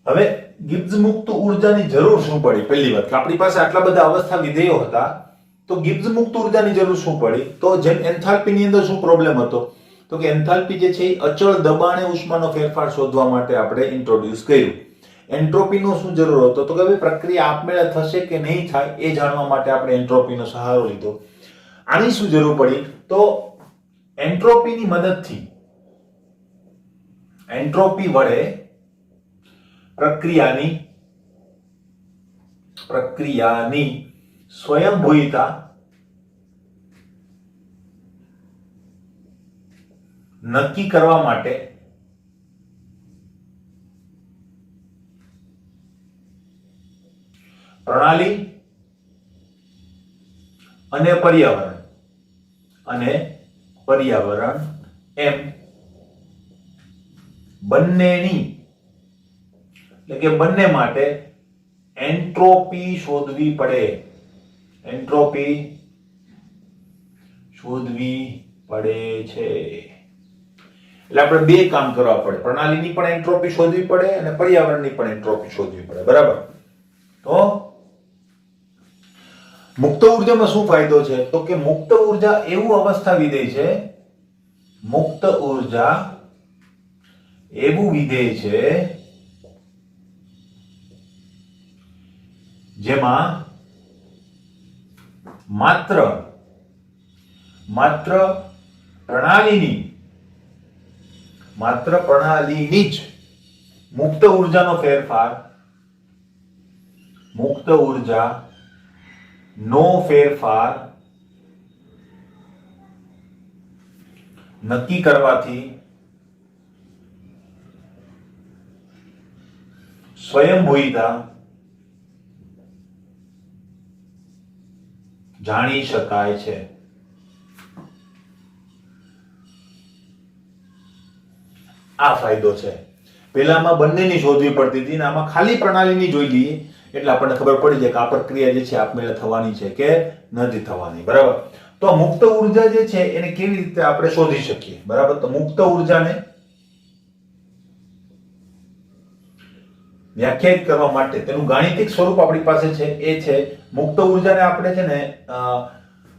હવે ગિબ્સ મુક્ત ઉર્જાની જરૂર શું પડી? પહેલી વાત કે આપણી પાસે આટલા બધા અવસ્થા વિધેયો હતા, તો ગિબ્સ મુક્ત ઉર્જાની જરૂર શું પડી? તો જેમ એન્થાલ્પીની અંદર શું પ્રોબ્લેમ હતો, તો કે એન્થાલ્પી જે છે એ અચળ દબાણે ઉષ્માનો ફેરફાર શોધવા માટે આપણે ઇન્ટ્રોડ્યુસ કર્યું. એન્ટ્રોપીનો શું જરૂર હતો? તો કે ભાઈ પ્રક્રિયા આપમેળે થશે કે નહીં થાય એ જાણવા માટે આપણે એન્ટ્રોપીનો સહારો લીધો. આની શું જરૂર પડી? તો એન્ટ્રોપીની મદદથી, એન્ટ્રોપી વડે પ્રક્રિયાની સ્વયંભૂયતા નક્કી કરવા માટે પ્રણાલી અને પર્યાવરણ એમ બંનેની એટલે કે બંને માટે એન્ટ્રોપી શોધવી પડે. એન્ટ્રોપી શોધવી પડે છે. એટલે આપણે બે કામ કરવા પડે. પ્રણાલીની પણ એન્ટ્રોપી શોધવી પડે અને પર્યાવરણની પણ એન્ટ્રોપી શોધવી પડે. બરાબર? તો મુક્ત ઉર્જામાં શું ફાયદો છે? તો કે મુક્ત ઉર્જા એવું અવસ્થા વિધેય છે, મુક્ત ઉર્જા એવું વિધેય છે જેમાં માત્ર પ્રણાલીની જ મુક્ત ઉર્જાનો ફેરફાર, મુક્ત ઉર્જાનો ફેરફાર નક્કી કરવાથી સ્વયંભૂયતા જાણી શકાય છે. આ ફાયદો છે. પેલામાં બંનેની શોધવી પડતી હતી ને આમાં ખાલી પ્રણાલીની જોઈ લઈએ એટલે આપણને ખબર પડી જાય કે આ પ્રક્રિયા જે છે આપમેળે થવાની છે કે નથી થવાની. બરાબર? તો મુક્ત ઉર્જા જે છે એને કેવી રીતે આપણે શોધી શકીએ? બરાબર? તો મુક્ત ઉર્જાને વ્યાખ્યાયિત કરવા માટે તેનું ગાણિતિક સ્વરૂપ આપણી પાસે છે, એ છે મુક્ત ઉર્જાને આપણે છે ને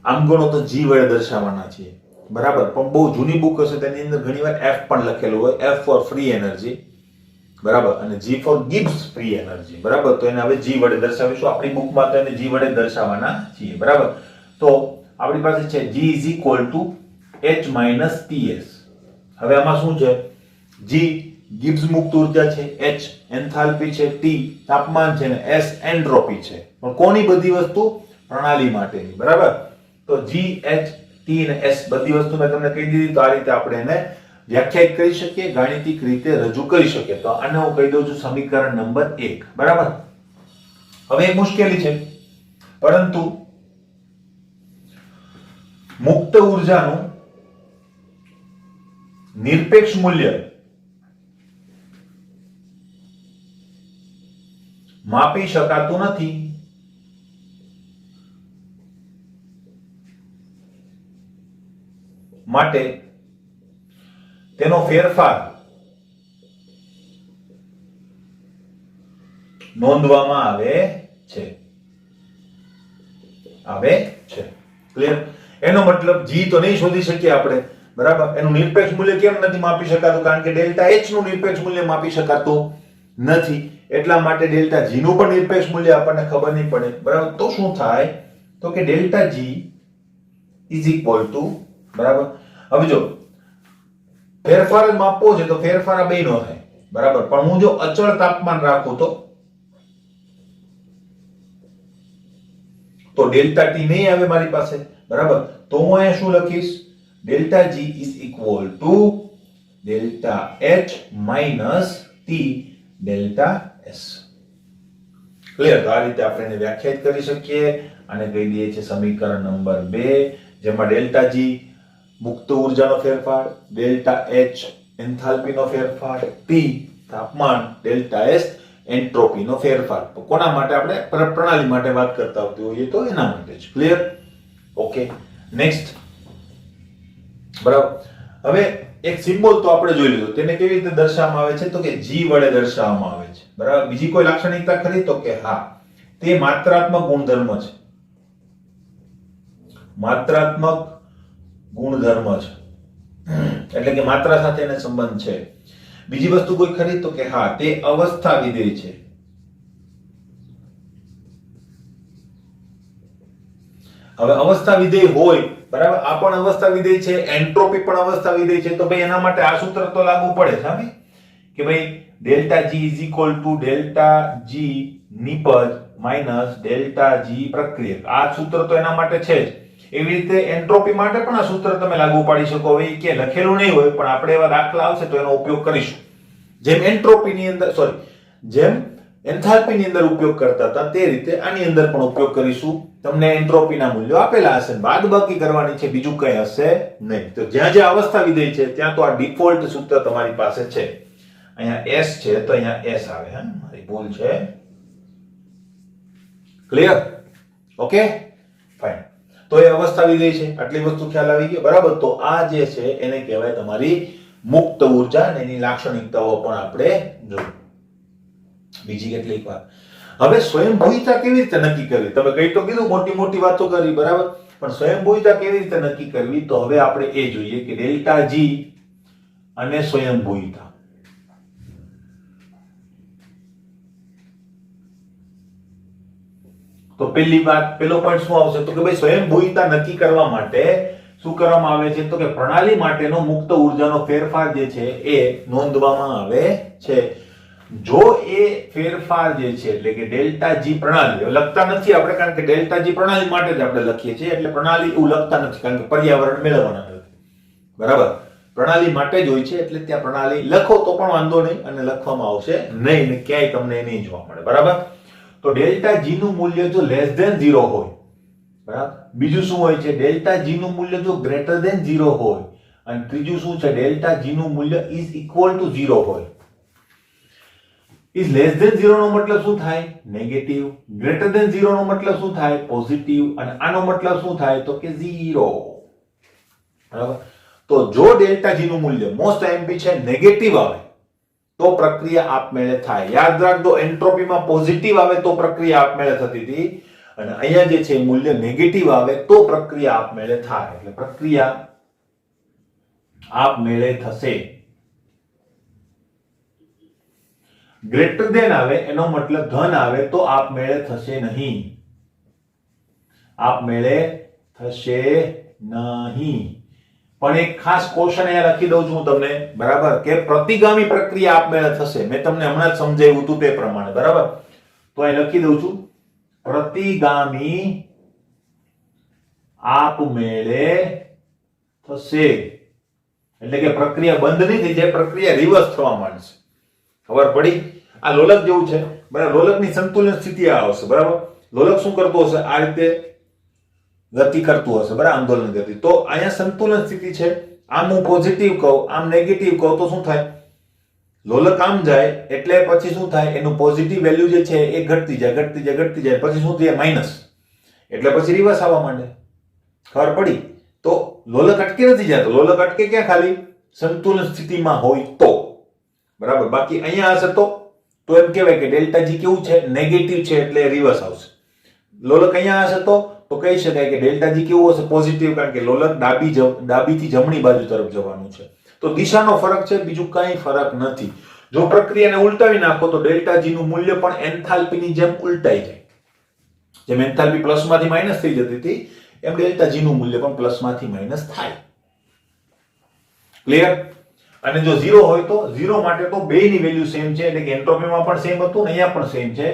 આમ ગણો તો G વડે દર્શાવવાના છીએ. બરાબર? પણ બહુ જૂની બુક હશે તેની અંદર ઘણીવાર F પણ લખેલું હોય, F ફોર ફ્રી એનર્જી. બરાબર? અને G for Gibbs free energy. બરાબર? તો એને હવે G વડે દર્શાવીશું. આપણી બુકમાં તો એને G વડે દર્શાવવાના છીએ. બરાબર? તો આપણી પાસે છે G is equal to H minus Ts. હવે આમાં શું છે? G ગિબ્સ મુક્ત ઉર્જા છે, H એન્થાલ્પી છે, T તાપમાન છે ને S એન્ટ્રોપી છે. પણ કોની બધી વસ્તુ? પ્રણાલી માટેની. બરાબર? તો G, H, T અને S બધી વસ્તુ મેં તમને કહી દીધી. તો આ રીતે આપણે એને વ્યાખ્યાયિત કરી શકીએ, ગાણિતિક રીતે રજૂ કરી શકીએ. તો આને હું કહી દઉં છું સમીકરણ નંબર 1. બરાબર? હવે એક મુશ્કેલી છે, પરંતુ મુક્ત ઉર્જાનું નિરપેક્ષ મૂલ્ય માપી શકાતું નથી. માટે તેનો ફેરફાર નોંધવામાં આવે છે. ક્લિયર? એનો મતલબ g તો નહીં શોધી શકીએ આપણે, બરાબર. એનું નિરપેક્ષ મૂલ્ય કેમ નથી માપી શકાતું? કારણ કે ડેલ્ટા h નું નિરપેક્ષ મૂલ્ય માપી શકાતું નથી, એટલા માટે ડેલ્ટા g નું પણ નિરપેક્ષ મૂલ્ય આપણને ખબર નહીં પડે, બરાબર. તો શું થાય? તો કે delta g is equal two, બરાબર. હવે જો ફેરફાર જ માપવો છે તો ફેરફાર આ બેનો થાય, બરાબર. પણ હું જો અચળ તાપમાન રાખું તો ડેલ્ટા t નહીં આવે મારી પાસે, બરાબર. તો હું અહીંયા શું લખીશ? Delta g is equal to delta h minus t delta s. Clear? તો આ રીતે આપણે એને વ્યાખ્યાયિત કરી શકીએ અને કહી દઈએ છે સમીકરણ નંબર 2, જેમાં ડેલ્ટા g મુક્ત ઊર્જાનો ફેરફાર, ડેલ્ટા h એન્થાલ્પીનો ફેરફાર, t તાપમાન, ડેલ્ટા s એન્ટ્રોપીનો ફેરફાર. તો કોના માટે? આપણે પ્રણાલી માટે વાત કરતા આવતી હોઈએ તો એના માટે જ. ક્લિયર? ઓકે, નેક્સ્ટ, બરાબર. હવે એક સિમ્બોલ તો આપણે જોઈ લીધો, તેને કેવી રીતે દર્શાવવામાં આવે છે? તો કે g વડે દર્શાવવામાં આવે છે, બરાબર. બીજી કોઈ લાક્ષણિકતા ખરી? તો કે હા, તે માત્રાત્મક ગુણધર્મ છે, માત્રાત્મક ગુણધર્મ છે, એટલે કે માત્રા સાથે એને સંબંધ છે. બીજી વસ્તુ કોઈ ખરી? તો કે હા, તે અવસ્થા વિધેય છે. હવે અવસ્થા વિધેય હોય, બરાબર, આ પણ અવસ્થા વિધેય છે, એન્ટ્રોપી પણ અવસ્થા વિધેય છે, તો ભાઈ એના માટે આ સૂત્ર તો લાગુ પડે છે, કે ભાઈ delta g is equal to delta g નિપજ માઈનસ ડેલ્ટા g પ્રક્રિયક. આ સૂત્ર તો એના માટે છે જ. એવી રીતે એન્ટ્રોપી માટે પણ આ સૂત્ર તમે લાગુ પાડી શકો. હવે કે લખેલું નહીં હોય પણ આપણે એવા દાખલા આવશે તો એનો ઉપયોગ કરીશું. જેમ એન્ટ્રોપીની અંદર જેમ એન્થાલ્પીની અંદર ઉપયોગ કરતા હતા તે રીતે આની અંદર પણ ઉપયોગ કરીશું. તમને એન્ટ્રોપીના મૂલ્યો આપેલા હશે, બાદબાકી કરવાની છે, બીજું કંઈ હશે નહીં. તો જ્યાં જ્યાં અવસ્થા વિધેય છે ત્યાં તો આ ડિફોલ્ટ સૂત્ર તમારી પાસે છે. અહીંયા s છે તો અહીંયા s આવે. મારી ભૂલ છે. ક્લિયર? Okay, fine. તો એ અવસ્થા વિધેય છે, આટલી વસ્તુ ખ્યાલ આવી ગયો, બરાબર. તો આ જે છે એને કહેવાય તમારી મુક્ત ઊર્જા અને એની લાક્ષણિકતાઓ પણ આપણે જોઈ. બીજી કેટલીક વાત. હવે સ્વયંભૂયતા કેવી રીતે નક્કી કરવી? તમે કઈ તો કીધું, મોટી મોટી વાતો કરી, બરાબર, પણ સ્વયંભૂયતા કેવી રીતે નક્કી કરવી? તો હવે આપણે એ જોઈએ કે ડેલ્ટા g અને સ્વયંભૂયતા. તો પહેલી વાત, પહેલો પોઈન્ટ શું આવશે? તો કે ભાઈ સ્વયંભૂયતા નક્કી કરવા માટે શું કરવામાં આવે છે? તો કે પ્રણાલી માટેનો મુક્ત ઊર્જાનો ફેરફાર જે છે એ નોંધવામાં આવે છે. જો એ ફેરફાર જે છે એટલે કે ડેલ્ટા g પ્રણાલી લખતા નથી આપણે, કારણ કે ડેલ્ટા g પ્રણાલી માટે જ આપણે લખીએ છીએ, એટલે પ્રણાલી એવું લખતા નથી કારણ કે પર્યાવરણ મેળવવાના નથી, બરાબર. પ્રણાલી માટે જ હોય છે, એટલે ત્યાં પ્રણાલી લખો તો પણ વાંધો નહીં અને લખવામાં આવશે નહીં ને ક્યાંય તમને નહીં જોવા મળે, બરાબર. તો ડેલ્ટા g નું મૂલ્ય જો લેસ ધેન 0 હોય, બરાબર. બીજું શું હોય છે? ડેલ્ટા g નું મૂલ્ય જો ગ્રેટર ધેન 0 હોય, અને ત્રીજું શું છે? ડેલ્ટા g નું મૂલ્ય ઇઝ ઇક્વલ ટુ 0 હોય. ઇઝ લેસ ધેન 0 નો મતલબ શું થાય? નેગેટિવ. ગ્રેટર ધેન 0 નો મતલબ શું થાય? પોઝિટિવ. અને આનો મતલબ શું થાય? તો કે 0, બરાબર. તો જો ડેલ્ટા g નું મૂલ્ય મોસ્ટ આઈએમપી છે નેગેટિવ આવે તો પ્રક્રિયા આપમેળે થાય. યાદ રાખજો, એન્ટ્રોપીમાં પોઝિટિવ આવે તો પ્રક્રિયા આપમેળે થતી હતી, અને અહીંયા જે છે મૂલ્ય નેગેટિવ આવે તો પ્રક્રિયા આપમેળે થાય. એટલે પ્રક્રિયા આપમેળે થશે. ગ્રેટર ધેન આવે એનો મતલબ ધન આવે તો આપમેળે થશે નહીં, આપમેળે થશે નહીં. પણ એક ખાસ ક્વેશ્ચન અહીંયા લખી દઉં છું તમને, બરાબર, કે પ્રતિગામી પ્રક્રિયા આપમેળે થશે. મેં તમને હમણાં જ સમજાવ્યું હતું તે પ્રમાણે, બરાબર. તો અહીં લખી દઉં છું, પ્રતિગામી આપમેળે થશે. એટલે કે પ્રક્રિયા બંધ નહીં થઈ જાય, પ્રક્રિયા રિવર્સ થવા માંડશે. ખબર પડી? આ લોલક જેવું છે, બરાબર. લોલકની સંતુલન સ્થિતિ આ આવશે, બરાબર. લોલક શું કરતો હશે? આ રીતે ગતિ કરતું હશે, બરાબર, આંદોલન ગતિ. તો અહીંયા સંતુલન સ્થિતિ છે, આમ હું પોઝિટિવ કહું, આમ નેગેટિવ કહું તો શું થાય? લોલક આમ જાય એટલે પછી શું થાય? એનું પોઝિટિવ વેલ્યુ જે છે એ ઘટતી જાય, ઘટતી જાય, ઘટતી જાય, પછી શું થાય? માઇનસ. એટલે પછી રિવર્સ આવવા માંડે. ખબર પડી? તો લોલક અટકી નથી જતો. લોલક અટકે ક્યાં? ખાલી સંતુલન સ્થિતિમાં હોય તો, બરાબર. બાકી અહીંયા હશે તો એમ કહેવાય કે ડેલ્ટા g કેવું છે? નેગેટિવ છે, એટલે રિવર્સ આવશે. લોલક અહીંયા હશે તો તો કહી શકાય કે ડેલ્ટા જી કેવું હશે? પોઝિટિવ, કારણ કે લોલક ડાબીથી જમણી બાજુ તરફ જવાનું છે. તો દિશાનો ફરક છે, બીજું કંઈ ફરક નથી. જો પ્રક્રિયાને ઉલટાવી નાખો તો ડેલ્ટા જી નું મૂલ્ય પણ એન્થાલ્પીની જેમ ઉલટાઈ જાય. જેમ એન્થાલ્પી પ્લસમાંથી માઇનસ થઈ જતી હતી એમ ડેલ્ટા જી નું મૂલ્ય પણ પ્લસમાંથી માઇનસ થાય. ક્લિયર? અને જો 0 હોય તો 0 માટે તો બેયની વેલ્યુ સેમ છે, એટલે કે એન્ટ્રોપીમાં પણ સેમ હતું ને અહીંયા પણ સેમ છે,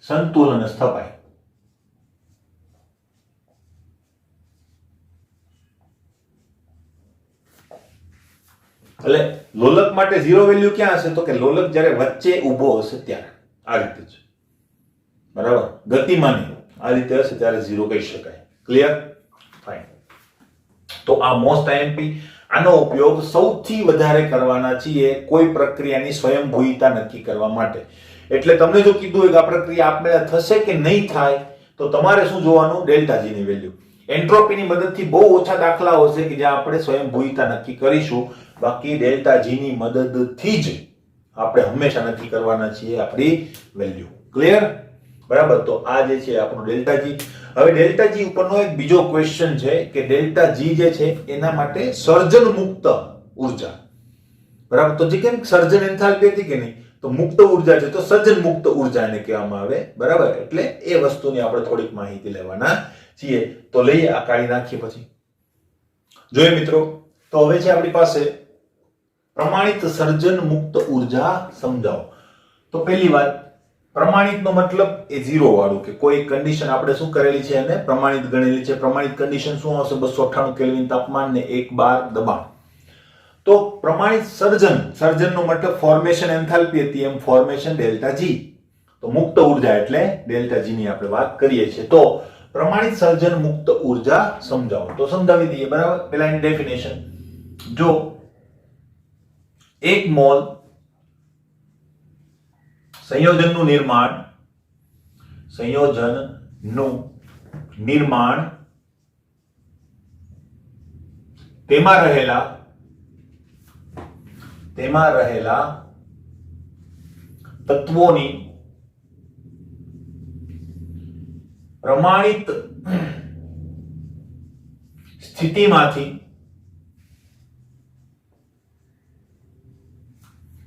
સંતુલન સ્થપાય. એટલે લોલક માટે 0 વેલ્યુ ક્યાં હશે? તો કે લોલક જ્યારે વચ્ચે ઊભો હશે ત્યારે. આ રીતે છે, બરાબર? ગતિમાની આ રીતે હશે ત્યારે 0 કહી શકાય. ક્લિયર? ફાઇન. તો આ મોસ્ટ આઈએમપી, આનો ઉપયોગ સૌથી વધારે કરવાના છીએ કોઈ પ્રક્રિયાની સ્વયંભૂયતા નક્કી કરવા માટે. એટલે તમને જો કીધું હોય કે આ પ્રક્રિયા આપમેળે થશે કે નહીં થાય, તો તમારે શું જોવાનું? ડેલ્ટા જી ની વેલ્યુ. એન્ટ્રોપીની મદદથી બહુ ઓછા દાખલાઓ હશે કે જ્યાં આપણે સ્વયંભૂયતા નક્કી કરીશું. બાકી ડેલ્ટા જી ની મદદથી જ આપણે હંમેશા નક્કી કરવાના છીએ આપણી વેલ્યુ. ક્લિયર? બરાબર? તો આ જે છે આપણું ડેલ્ટા જી. હવે ડેલ્ટા જી ઉપરનો એક બીજો ક્વેશ્ચન છે કે ડેલ્ટા જી જે છે એના માટે સર્જન મુક્ત ઉર્જા, બરાબર? તો જે કેમ સર્જન એન્થાલ્પી હતી કે નહીં, તો મુક્ત ઉર્જા છે તો સર્જન મુક્ત ઉર્જા એને કહેવામાં આવે. બરાબર? એટલે એ વસ્તુની આપણે થોડીક માહિતી લેવાના છીએ. તો લઈએ, આ કાઢી નાખીએ પછી જોઈએ મિત્રો. તો હવે છે આપણી પાસે પ્રમાણિત સર્જન મુક્ત ઉર્જા સમજાવો. તો પહેલી વાત, પ્રમાણિતનો મતલબ એ 0 વાળું, કે કોઈ કન્ડિશન આપણે શું કરેલી છે એને પ્રમાણિત ગણેલી છે. પ્રમાણિત કન્ડિશન શું હશે? 298 કેલ્વિન તાપમાન ને 1 બાર દબાણ. તો પ્રમાણિત સર્જનનો મતલબ ફોર્મેશન એન્થાલ્પી હતી, એમ ફોર્મેશન ડેલ્ટા જી. તો મુક્ત ઉર્જા એટલે ડેલ્ટા જી ની આપણે વાત કરીએ છીએ. તો પ્રમાણિત સર્જન મુક્ત ઉર્જા સમજાવો. તો સમજાવી દઈએ, બરાબર? પહેલા એની ડેફિનેશન જો 1 મોલ સંયોજનનું નિર્માણ તેમાં રહેલા તત્વોની પ્રમાણિત સ્થિતિમાંથી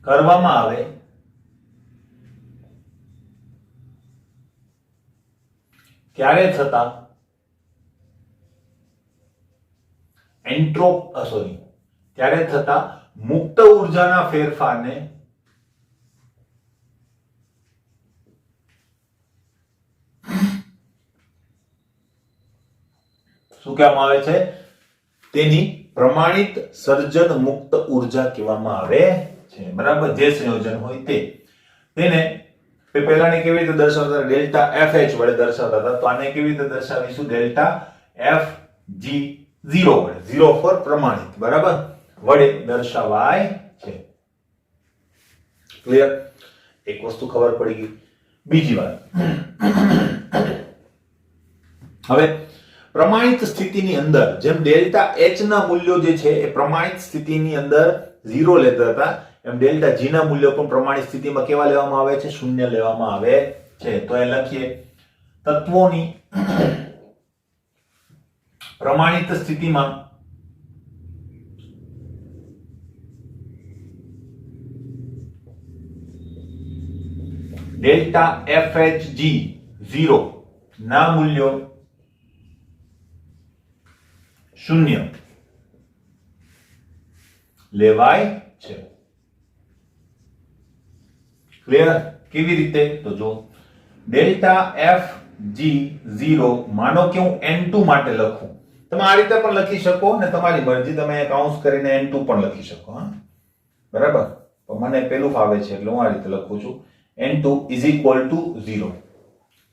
કરવામાં આવે ત્યારે થતા મુક્ત ઉર્જાના ફેરફારને શું કહેવામાં આવે છે? તેની પ્રમાણિત સર્જન મુક્ત ઉર્જા કહેવામાં આવે છે. બરાબર? જે સંયોજન હોય તેને પહેલાને કેવી રીતે દર્શાવતા? ડેલ્ટા FH વડે દર્શાવતા હતા. તો આને કેવી રીતે દર્શાવીશું? ડેલ્ટા FG0 વડે, 0 ફોર પ્રમાણિત, બરાબર? વડે દર્શાવાય છે. ક્લિયર? એક વસ્તુ ખબર પડી ગઈ. બીજી વાત, હવે પ્રમાણિત સ્થિતિની અંદર જેમ ડેલ્ટા H ના મૂલ્યો જે છે એ પ્રમાણિત સ્થિતિની અંદર 0 લેતા હતા, એમ ડેલ્ટા G ના મૂલ્યો પણ પ્રમાણિત સ્થિતિમાં કેવા લેવામાં આવે છે? 0 લેવામાં આવે છે. તો એ લખીએ, તત્વોની પ્રમાણિત સ્થિતિમાં ડેલ્ટા FHG 0 ના મૂલ્યો 0 લેવાય છે. ક્લિયર? કેવી રીતે? તો જો ડેલ્ટા FG0, માનો કે હું N2 માટે લખું, તમે આ રીતે પણ લખી શકો ને તમારી મરજી, તમે કાઉન્સ કરીને N2 પણ લખી શકો. હા, બરાબર? તો મને પેલું ફાવે છે એટલે હું આ રીતે લખું છું, N2 = 0.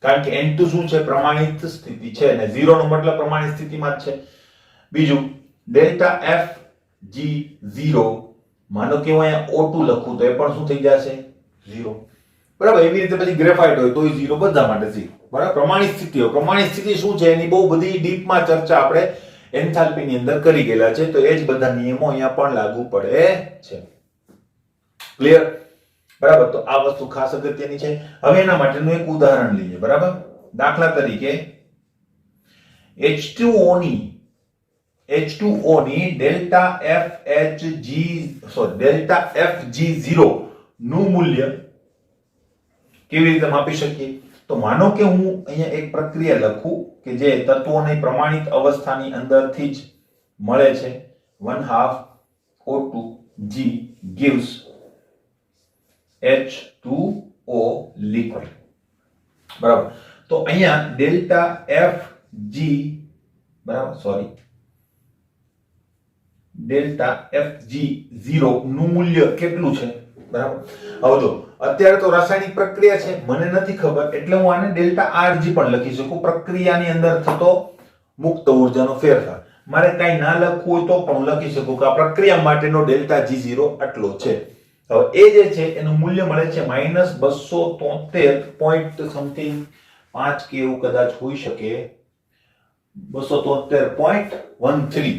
કારણ કે N2 શું છે? પ્રમાણિત સ્થિતિ છે, અને 0 નો મતલબ પ્રમાણિત સ્થિતિમાં જ છે. બીજું, ડેલ્ટા FG0, માનો કે હું અહીંયા O2 લખું તો એ પણ શું થઈ જશે? 0. બરાબર? એવી રીતે પછી ગ્રેફાઇટ હોય તો 0, બધા માટે 0. બરાબર? પ્રમાણિત સ્થિતિઓ, પ્રમાણિત સ્થિતિ શું છે એની બહુ બધી ડીપમાં ચર્ચા આપણે એન્થાલ્પી ની અંદર કરી ગયેલા છે. તો એ જ બધા નિયમો અહીંયા પણ લાગુ પડે છે. ક્લિયર? બરાબર? તો આ વસ્તુ ખાસ અગત્યની છે. હવે એના માટેનું એક ઉદાહરણ લઈએ. બરાબર? દાખલા તરીકે H2O ની ડેલ્ટા FG0 નું મૂલ્ય કેવી રીતે માપી શકીએ? તો માનો કે હું અહીંયા એક પ્રક્રિયા લખું કે જે તત્વોની પ્રમાણિત અવસ્થાની અંદરથી જ મળે છે 1/2 O2G gives H2O liquid. બરાબર. તો અહીંયા ડેલ્ટા FG ડેલ્ટા FG0 નું મૂલ્ય કેટલું છે? બરાબર. હવે જો અત્યારે તો રાસાયણિક પ્રક્રિયા છે, મને નથી ખબર, એટલે હું આને ડેલ્ટા RG પણ લખી શકું, પ્રક્રિયાની અંદર થતો મુક્ત ઉર્જાનો ફેરફાર. મારે કાંઈ ના લખવું હોય તો પણ હું લખી શકું કે આ પ્રક્રિયા માટેનો ડેલ્ટા G0 આટલો છે. હવે એ જે છે એનું મૂલ્ય મળે છે -273 પોઈન્ટ સમથિંગ 5 કે એવું કદાચ હોઈ શકે, 273.13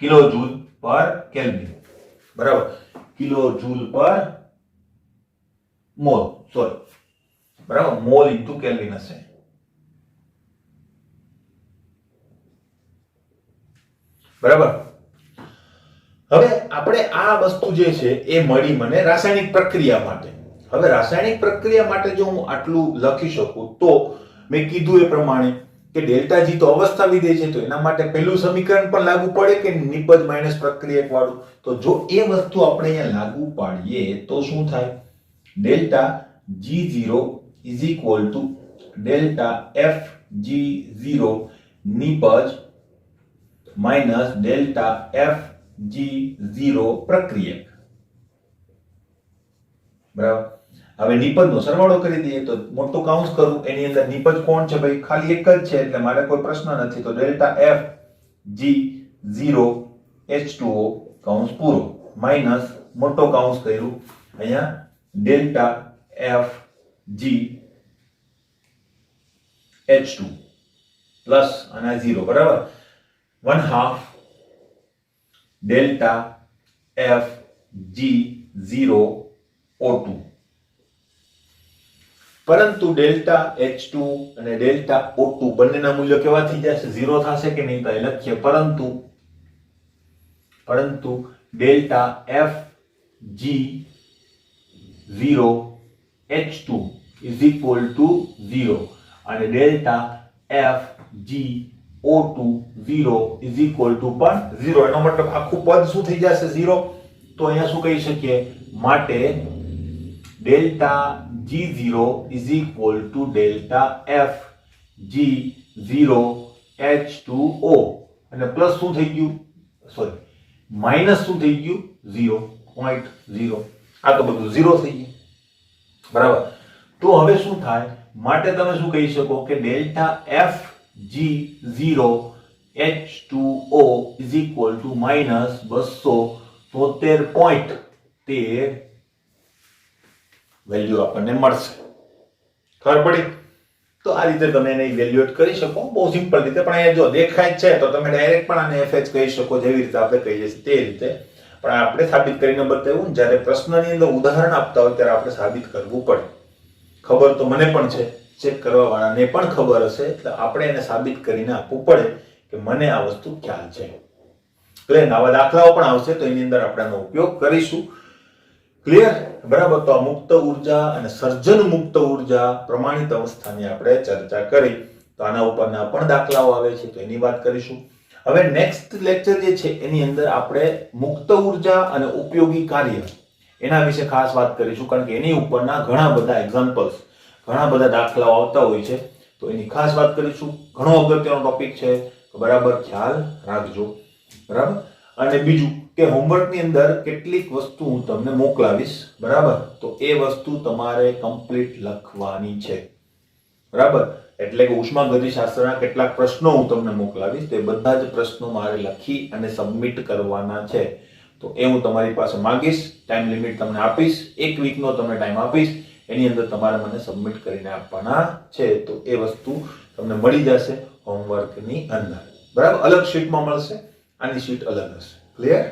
કિલોજૂલ પર કેલ્વિન. બરાબર. કિલોજૂલ પર મોલ, સોરી, બરાબર, મોલ ઇન્ટુ કેલ્વિન હશે. બરાબર. હવે આપણે આ વસ્તુ જે છે એ મળી મને રાસાયણિક પ્રક્રિયા માટે. હવે રાસાયણિક પ્રક્રિયા માટે જો હું આટલું લખી શકું તો મેં કીધું એ પ્રમાણે કે ડેલ્ટા G તો અવસ્થા વિધેય છે, તો એના માટે પહેલું સમીકરણ પણ લાગુ પડે કે નિપજ માઈનસ પ્રક્રિયક વાળું. તો જો એ વસ્તુ આપણે અહીંયા લાગુ પાડીએ તો શું થાય? Delta G0 is equal to delta FG0 નિપજ માઈનસ ડેલ્ટા FG0 પ્રક્રિયક. બરાબર. હવે નિપજનો સરવાળો કરી દઈએ તો મોટું કાઉન્સ કરું, એની અંદર નિપજ કોણ છે ભાઈ? ખાલી એક જ છે, એટલે મારે કોઈ પ્રશ્ન નથી. તો ડેલ્ટા FG0 H2O કાઉન્સ પૂરો માઈનસ મોટો કાઉન્સ કર્યું અહીંયા ડેલ્ટા FG H2 પ્લસ અને 0. બરાબર. 1/2 ડેલ્ટા FG0 O2. પરંતુ ડેલ્ટા H2 અને ડેલ્ટા O2 બંનેના મૂલ્યો કેવા થઈ જશે? 0 થશે કે નહીં? તો એ લખીએ પરંતુ delta FG0 H2 is equal to 0 અને delta FgO2 0 is equal to પણ 0. એનો મતલબ આખું પદ શું થઈ જશે? 0. તો અહીંયા શું કહી શકીએ? માટે delta G0 is equal to delta FG0 H2O અને પ્લસ શું થઈ ગયું? સોરી, માઈનસ શું થઈ ગયું? 0.0. આ તો બધું 0 થઈ ગયું. બરાબર. તો હવે શું થાય? માટે તમે શું કહી શકો કે delta FG0 H2O is equal to minus 273.13 value આપણને મળશે. ખબર પડી? તો આ રીતે તમે એને ઇવેલ્યુએટ કરી શકો, બહુ સિમ્પલ રીતે. પણ અહીંયા જો દેખાય છે તો તમે ડાયરેક્ટ પણ આને FH કહી શકો, જેવી રીતે આપણે કહીએ છીએ તે રીતે. પણ આપણે સાબિત કરીને બતાવ્યું. જ્યારે પ્રશ્નની અંદર ઉદાહરણ આપતા હોય ત્યારે આપણે સાબિત કરવું પડે. ખબર તો મને પણ છે, ચેક કરવા વાળાને પણ ખબર હશે, એટલે આપણે એને સાબિત કરીને આપવું પડે કે મને આ વસ્તુ ખ્યાલ છે. ક્લિયર? આવા દાખલાઓ પણ આવશે તો એની અંદર આપણે આનો ઉપયોગ કરીશું. ક્લિયર? બરાબર. તો આ મુક્ત ઉર્જા અને સર્જન મુક્ત ઉર્જા પ્રમાણિત અવસ્થાની આપણે ચર્ચા કરી. તો આના ઉપરના પણ દાખલાઓ આવે છે તો એની વાત કરીશું. હવે નેક્સ્ટ લેક્ચર જે છે એની અંદર આપણે મુક્ત ઉર્જા અને ઉપયોગી કાર્ય એના વિશે ખાસ વાત કરીશું, કારણ કે એની ઉપરના ઘણા બધા એક્ઝામ્પલ્સ, ઘણા બધા દાખલાઓ આવતા હોય છે, તો એની ખાસ વાત કરીશું. ઘણો અગત્યનો ટોપિક છે, બરાબર, ખ્યાલ રાખજો. બરાબર. અને બીજું કે હોમવર્કની અંદર કેટલીક વસ્તુ હું તમને મોકલાવીશ, બરાબર, તો એ વસ્તુ તમારે કમ્પ્લીટ લખવાની છે. બરાબર. એટલે કે ઉષ્માગતિશાસ્ત્રના કેટલાક પ્રશ્નો હું તમને મોકલાવીશ, તે બધા જ પ્રશ્નો મારે લખી અને સબમિટ કરવાના છે. તો એ હું તમારી પાસે માંગીશ, ટાઈમ લિમિટ તમને આપીશ, 1 વીકનો તમને ટાઈમ આપીશ, એની અંદર તમારે મને સબમિટ કરીને આપવાના છે. તો એ વસ્તુ તમને મળી જશે હોમવર્કની અંદર. બરાબર. અલગ શીટમાં મળશે, આની શીટ અલગ હશે. ક્લિયર?